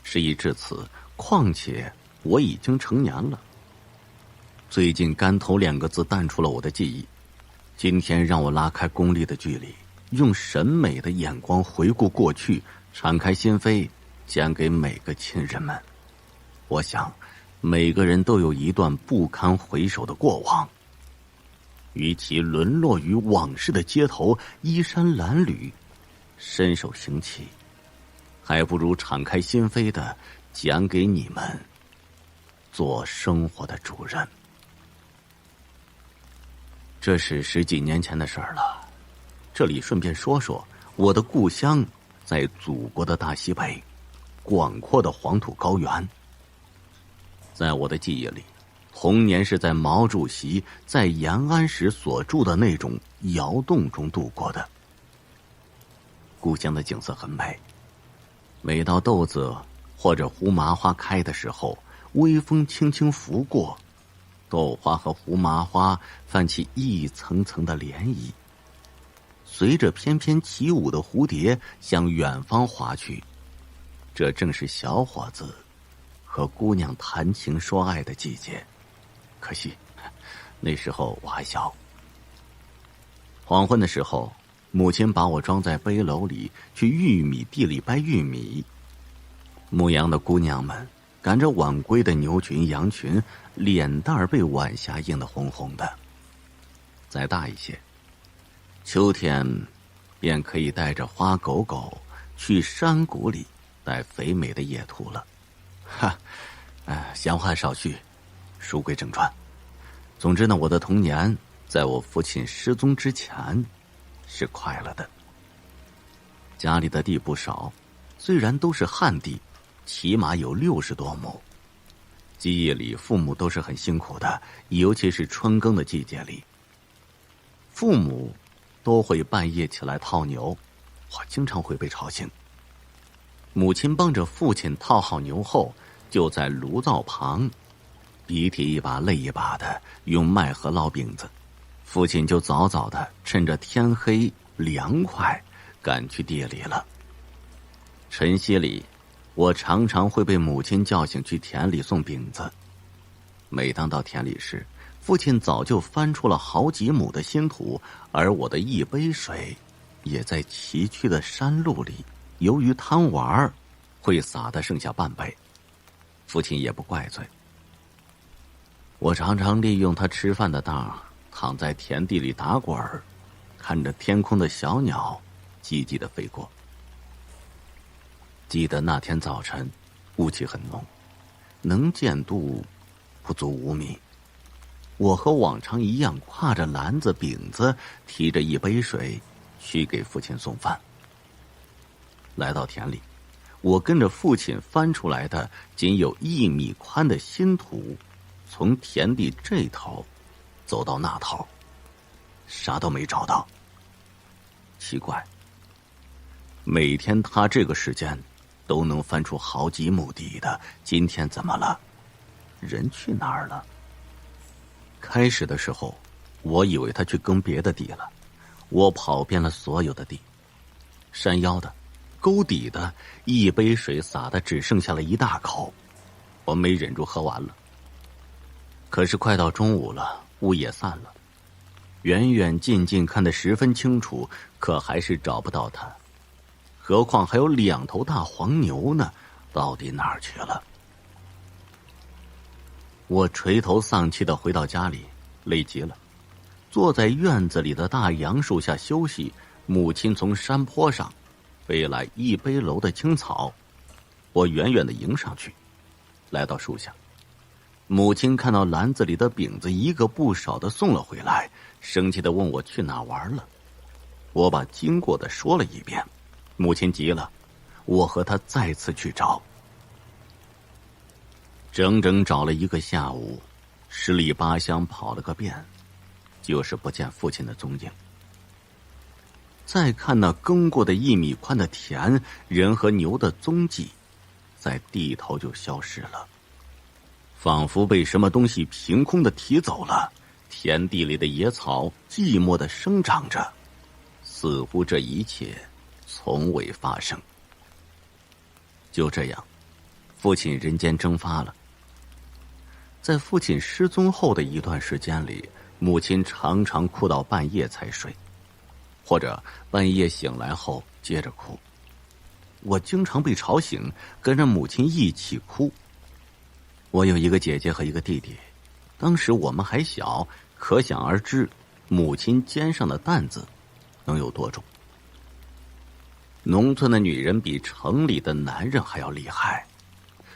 [SPEAKER 1] 事已至此，况且我已经成年了。最近竿头2个字淡出了我的记忆，今天让我拉开功利的距离，用审美的眼光回顾过去，敞开心扉，讲给每个亲人们。我想每个人都有一段不堪回首的过往。与其沦落于往事的街头衣衫褴褛，身受腥气，还不如敞开心扉的讲给你们做生活的主人。这是10几年前的事儿了。这里顺便说说，我的故乡在祖国的大西北，广阔的黄土高原。在我的记忆里，童年是在毛主席在延安时所住的那种窑洞中度过的。故乡的景色很美，每到豆子或者胡麻花开的时候，微风轻轻拂过，豆花和胡麻花泛起一层层的涟漪，随着翩翩起舞的蝴蝶向远方划去。这正是小伙子和姑娘谈情说爱的季节。可惜那时候我还小。黄昏的时候，母亲把我装在背篓里去玉米地里掰玉米。牧羊的姑娘们赶着晚归的牛群羊群，脸蛋儿被晚霞映得红红的。再大一些，秋天便可以带着花狗狗去山谷里带肥美的野兔了。闲话少叙，书归正传。总之呢，我的童年在我父亲失踪之前是快乐的。家里的地不少，虽然都是旱地，起码有60多亩。记忆里父母都是很辛苦的，尤其是春耕的季节里，父母都会半夜起来套牛，我经常会被吵醒。母亲帮着父亲套好牛后，就在炉灶旁鼻涕一把泪一把的用麦禾烙饼子，父亲就早早的趁着天黑凉快赶去地里了。晨曦里，我常常会被母亲叫醒去田里送饼子。每当到田里时，父亲早就翻出了好几亩的新土，而我的一杯水也在崎岖的山路里，由于贪玩会洒得剩下半杯。父亲也不怪罪。我常常利用他吃饭的当，躺在田地里打滚儿，看着天空的小鸟叽叽地飞过。记得那天早晨，雾气很浓，能见度不足5米。我和往常一样，挎着篮子饼子，提着一杯水去给父亲送饭。来到田里，我跟着父亲翻出来的仅有1米宽的新土，从田地这头走到那头，啥都没找到。奇怪，每天他这个时间都能翻出好几亩地的，今天怎么了？人去哪儿了？开始的时候，我以为他去耕别的地了。我跑遍了所有的地，山腰的、沟底的，一杯水洒的只剩下了一大口，我没忍住喝完了。可是快到中午了，雾也散了，远远近近看得十分清楚，可还是找不到他。何况还有2头大黄牛呢，到底哪儿去了？我垂头丧气地回到家里，累极了，坐在院子里的大杨树下休息。母亲从山坡上背来1背篓的青草，我远远地迎上去，来到树下。母亲看到篮子里的饼子一个不少的送了回来，生气地问我去哪玩了。我把经过的说了一遍，母亲急了，我和她再次去找。整整找了1个下午，10里8乡跑了个遍，就是不见父亲的踪影。再看那耕过的1米宽的田，人和牛的踪迹在地头就消失了，仿佛被什么东西凭空的提走了。田地里的野草寂寞的生长着，似乎这一切从未发生。就这样，父亲人间蒸发了。在父亲失踪后的一段时间里，母亲常常哭到半夜才睡，或者半夜醒来后接着哭。我经常被吵醒，跟着母亲一起哭。我有一个姐姐和一个弟弟，当时我们还小，可想而知，母亲肩上的担子能有多重。农村的女人比城里的男人还要厉害。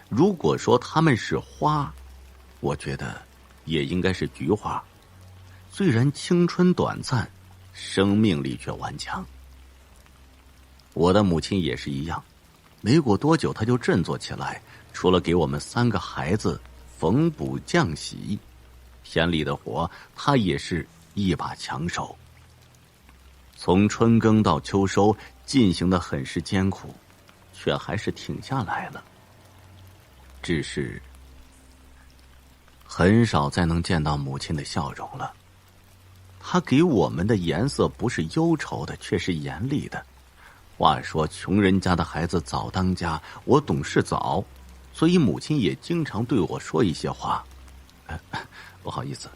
[SPEAKER 1] 如果说她们是花，我觉得也应该是菊花。虽然青春短暂，生命力却顽强。我的母亲也是一样，没过多久她就振作起来，除了给我们3个孩子缝补浆洗，田里的活她也是一把强手。从春耕到秋收进行的很是艰苦，却还是挺下来了。只是很少再能见到母亲的笑容了。她给我们的颜色不是忧愁的，却是严厉的。话说穷人家的孩子早当家，我懂事早，所以母亲也经常对我说一些话。不好意思，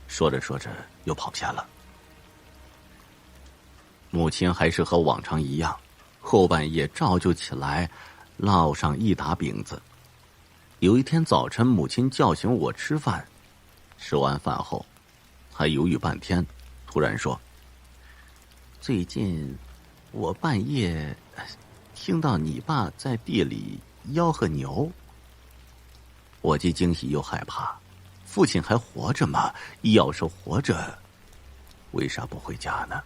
[SPEAKER 1] 说着说着又跑偏了。母亲还是和往常一样，后半夜照旧起来，烙上一打饼子。有一天早晨，母亲叫醒我吃饭，吃完饭后，她犹豫半天，突然说：“最近我半夜听到你爸在地里吆喝牛。”我既惊喜又害怕，父亲还活着吗？要是活着，为啥不回家呢？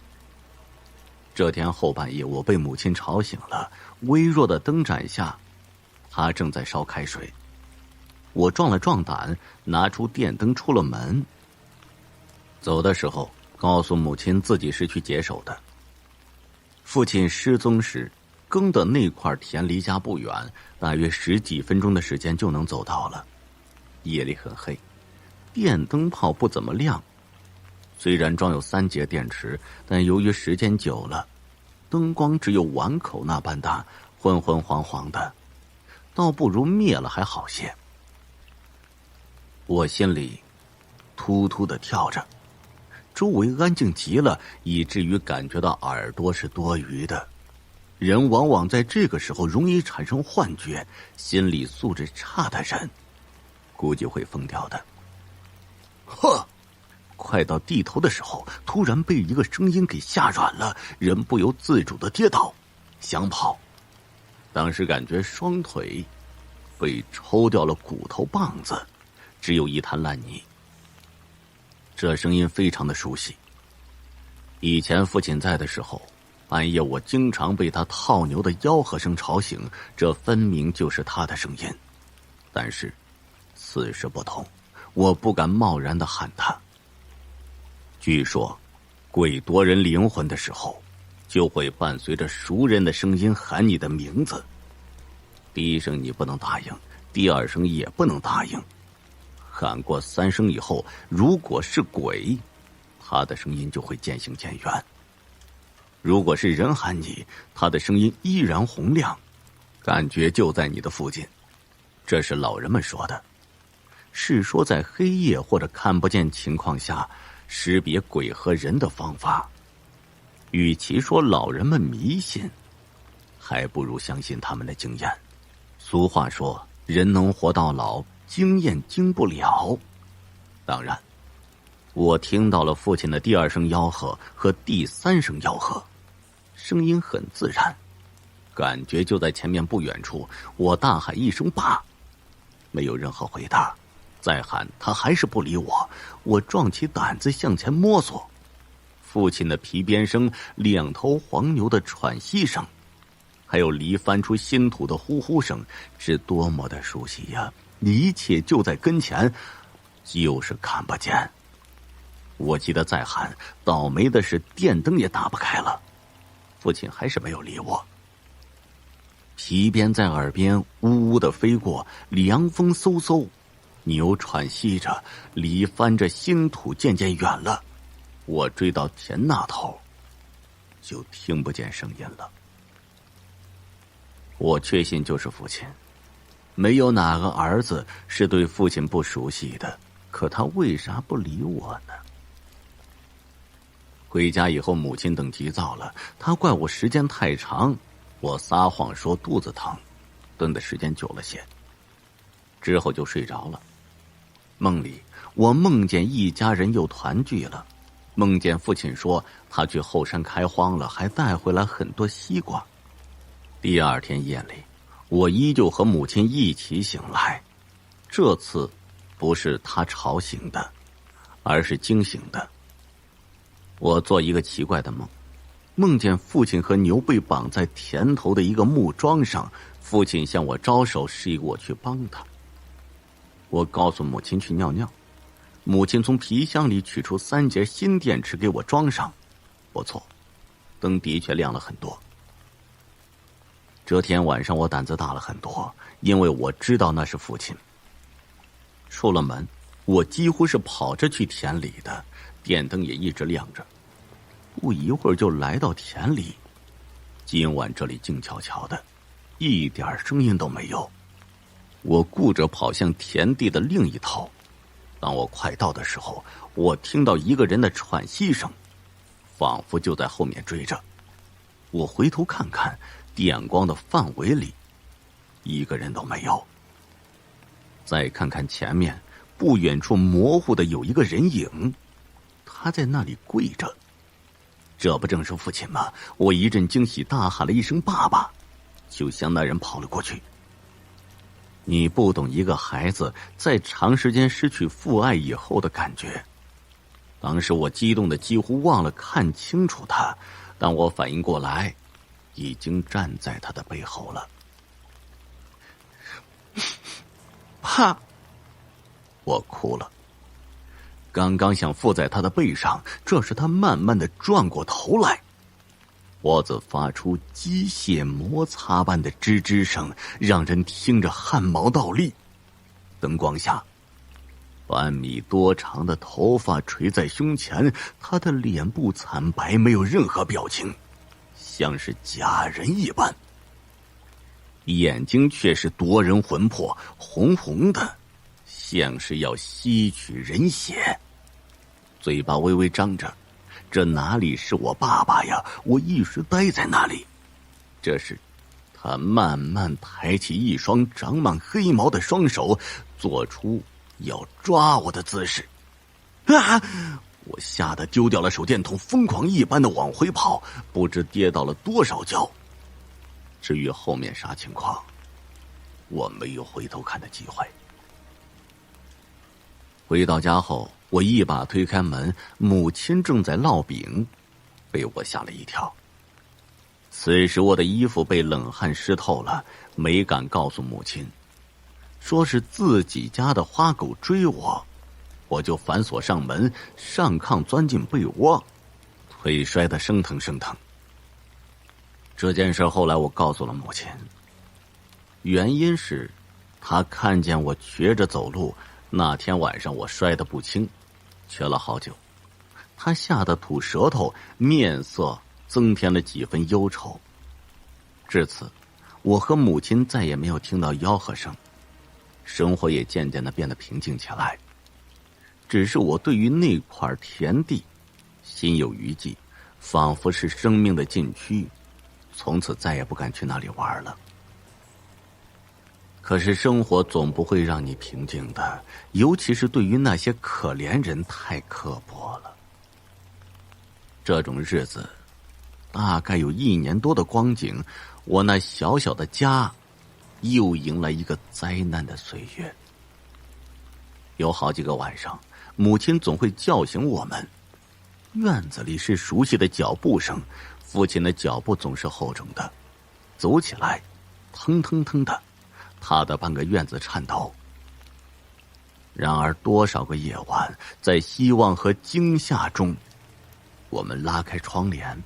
[SPEAKER 1] 这天后半夜，我被母亲吵醒了。微弱的灯盏下，她正在烧开水。我壮了壮胆，拿出电灯出了门。走的时候，告诉母亲自己是去解手的。父亲失踪时，耕的那块田离家不远，大约10几分钟的时间就能走到了。夜里很黑，电灯泡不怎么亮。虽然装有3节电池，但由于时间久了，灯光只有碗口那般大，昏昏黄黄的，倒不如灭了还好些。我心里突突的跳着，周围安静极了，以至于感觉到耳朵是多余的。人往往在这个时候容易产生幻觉，心理素质差的人估计会疯掉的。呵！快到地头的时候，突然被一个声音给吓软了，人不由自主的跌倒，想跑，当时感觉双腿被抽掉了骨头棒子，只有一滩烂泥。这声音非常的熟悉，以前父亲在的时候，半夜我经常被他套牛的吆喝声吵醒，这分明就是他的声音。但是此时不同，我不敢贸然的喊他。据说鬼夺人灵魂的时候，就会伴随着熟人的声音喊你的名字。第一声你不能答应，第2声也不能答应，喊过3声以后，如果是鬼，他的声音就会渐行渐远；如果是人喊你，他的声音依然洪亮，感觉就在你的附近。这是老人们说的，是说在黑夜或者看不见情况下识别鬼和人的方法。与其说老人们迷信，还不如相信他们的经验。俗话说，人能活到老，经验经不了。当然，我听到了父亲的第2声吆喝和第3声吆喝，声音很自然，感觉就在前面不远处。我大喊一声爸，没有任何回答，再喊他还是不理我。我壮起胆子向前摸索，父亲的皮鞭声，2头黄牛的喘息声，还有犁翻出新土的呼呼声，是多么的熟悉呀！一切就在跟前，就是看不见。我记得再喊，倒霉的是电灯也打不开了，父亲还是没有理我。皮鞭在耳边呜呜的飞过，凉风嗖嗖，牛喘息着，犁翻着新土渐渐远了。我追到田那头，就听不见声音了。我确信就是父亲，没有哪个儿子是对父亲不熟悉的，可他为啥不理我呢？回家以后，母亲等急躁了，她怪我时间太长，我撒谎说肚子疼，蹲的时间久了些。之后就睡着了。梦里我梦见一家人又团聚了，梦见父亲说他去后山开荒了，还带回来很多西瓜。第二天夜里，我依旧和母亲一起醒来，这次不是他吵醒的，而是惊醒的。我做一个奇怪的梦，梦见父亲和牛被绑在田头的一个木桩上，父亲向我招手，示意我去帮他。我告诉母亲去尿尿，母亲从皮箱里取出3节新电池给我装上。不错，灯的确亮了很多。这天晚上我胆子大了很多，因为我知道那是父亲。出了门，我几乎是跑着去田里的，电灯也一直亮着。不一会儿就来到田里，今晚这里静悄悄的，一点声音都没有。我顾着跑向田地的另一头，当我快到的时候，我听到一个人的喘息声，仿佛就在后面追着。我回头看看，电光的范围里一个人都没有。再看看前面，不远处模糊的有一个人影，他在那里跪着。这不正是父亲吗？我一阵惊喜，大喊了一声爸爸，就向那人跑了过去。你不懂一个孩子在长时间失去父爱以后的感觉。当时我激动的几乎忘了看清楚他，当我反应过来，已经站在他的背后了。
[SPEAKER 3] 爸，
[SPEAKER 1] 我哭了。刚刚想附在他的背上，这时他慢慢的转过头来，脖子发出机械摩擦般的吱吱声，让人听着汗毛倒立。灯光下，半米多长的头发垂在胸前，他的脸部惨白，没有任何表情，像是假人一般。眼睛却是夺人魂魄，红红的，像是要吸取人血。嘴巴微微张着，这哪里是我爸爸呀？我一时呆在那里。这时他慢慢抬起一双长满黑毛的双手，做出要抓我的姿势。啊！我吓得丢掉了手电筒，疯狂一般的往回跑，不知跌倒了多少跤。至于后面啥情况，我没有回头看的机会。回到家后，我一把推开门，母亲正在烙饼，被我吓了一跳。此时我的衣服被冷汗湿透了，没敢告诉母亲，说是自己家的花狗追我，我就反锁上门，上炕钻进被窝，腿摔得生疼生疼。这件事后来我告诉了母亲，原因是她看见我瘸着走路，那天晚上我摔得不轻，瘸了好久，她吓得吐舌头，面色增添了几分忧愁。至此，我和母亲再也没有听到吆喝声，生活也渐渐的变得平静起来。只是我对于那块田地心有余悸，仿佛是生命的禁区，从此再也不敢去那里玩了。可是生活总不会让你平静的，尤其是对于那些可怜人太刻薄了。这种日子大概有1年多的光景，我那小小的家又迎来一个灾难的岁月。有好几个晚上，母亲总会叫醒我们，院子里是熟悉的脚步声，父亲的脚步总是厚重的，走起来腾腾腾的，踏得半个院子颤抖。然而多少个夜晚，在希望和惊吓中，我们拉开窗帘，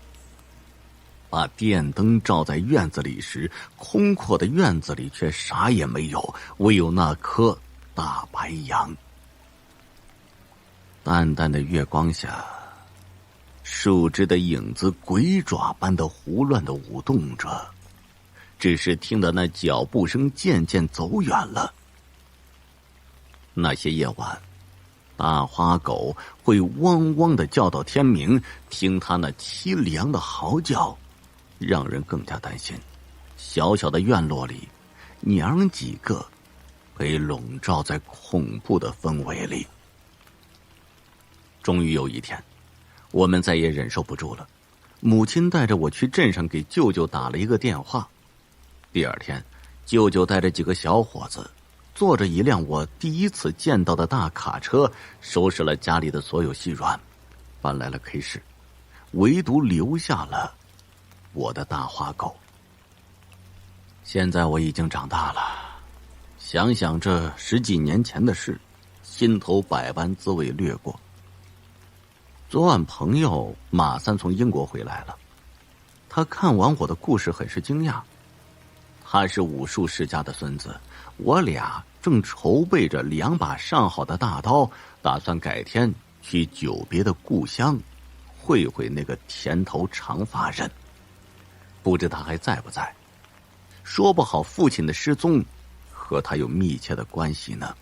[SPEAKER 1] 把电灯照在院子里时，空阔的院子里却啥也没有，唯有那棵大白杨。淡淡的月光下，树枝的影子鬼爪般的胡乱的舞动着，只是听得那脚步声渐渐走远了。那些夜晚，大花狗会汪汪的叫到天明，听它那凄凉的嚎叫，让人更加担心。小小的院落里，娘几个被笼罩在恐怖的氛围里。终于有一天，我们再也忍受不住了，母亲带着我去镇上给舅舅打了一个电话。第二天，舅舅带着几个小伙子，坐着一辆我第一次见到的大卡车，收拾了家里的所有细软，搬来了 K 市，唯独留下了我的大花狗。现在我已经长大了，想想这10几年前的事，心头百般滋味掠过。昨晚朋友马三从英国回来了，他看完我的故事很是惊讶。他是武术世家的孙子，我俩正筹备着2把上好的大刀，打算改天去久别的故乡会会那个田头长发人。不知他还在不在，说不好父亲的失踪和他有密切的关系呢。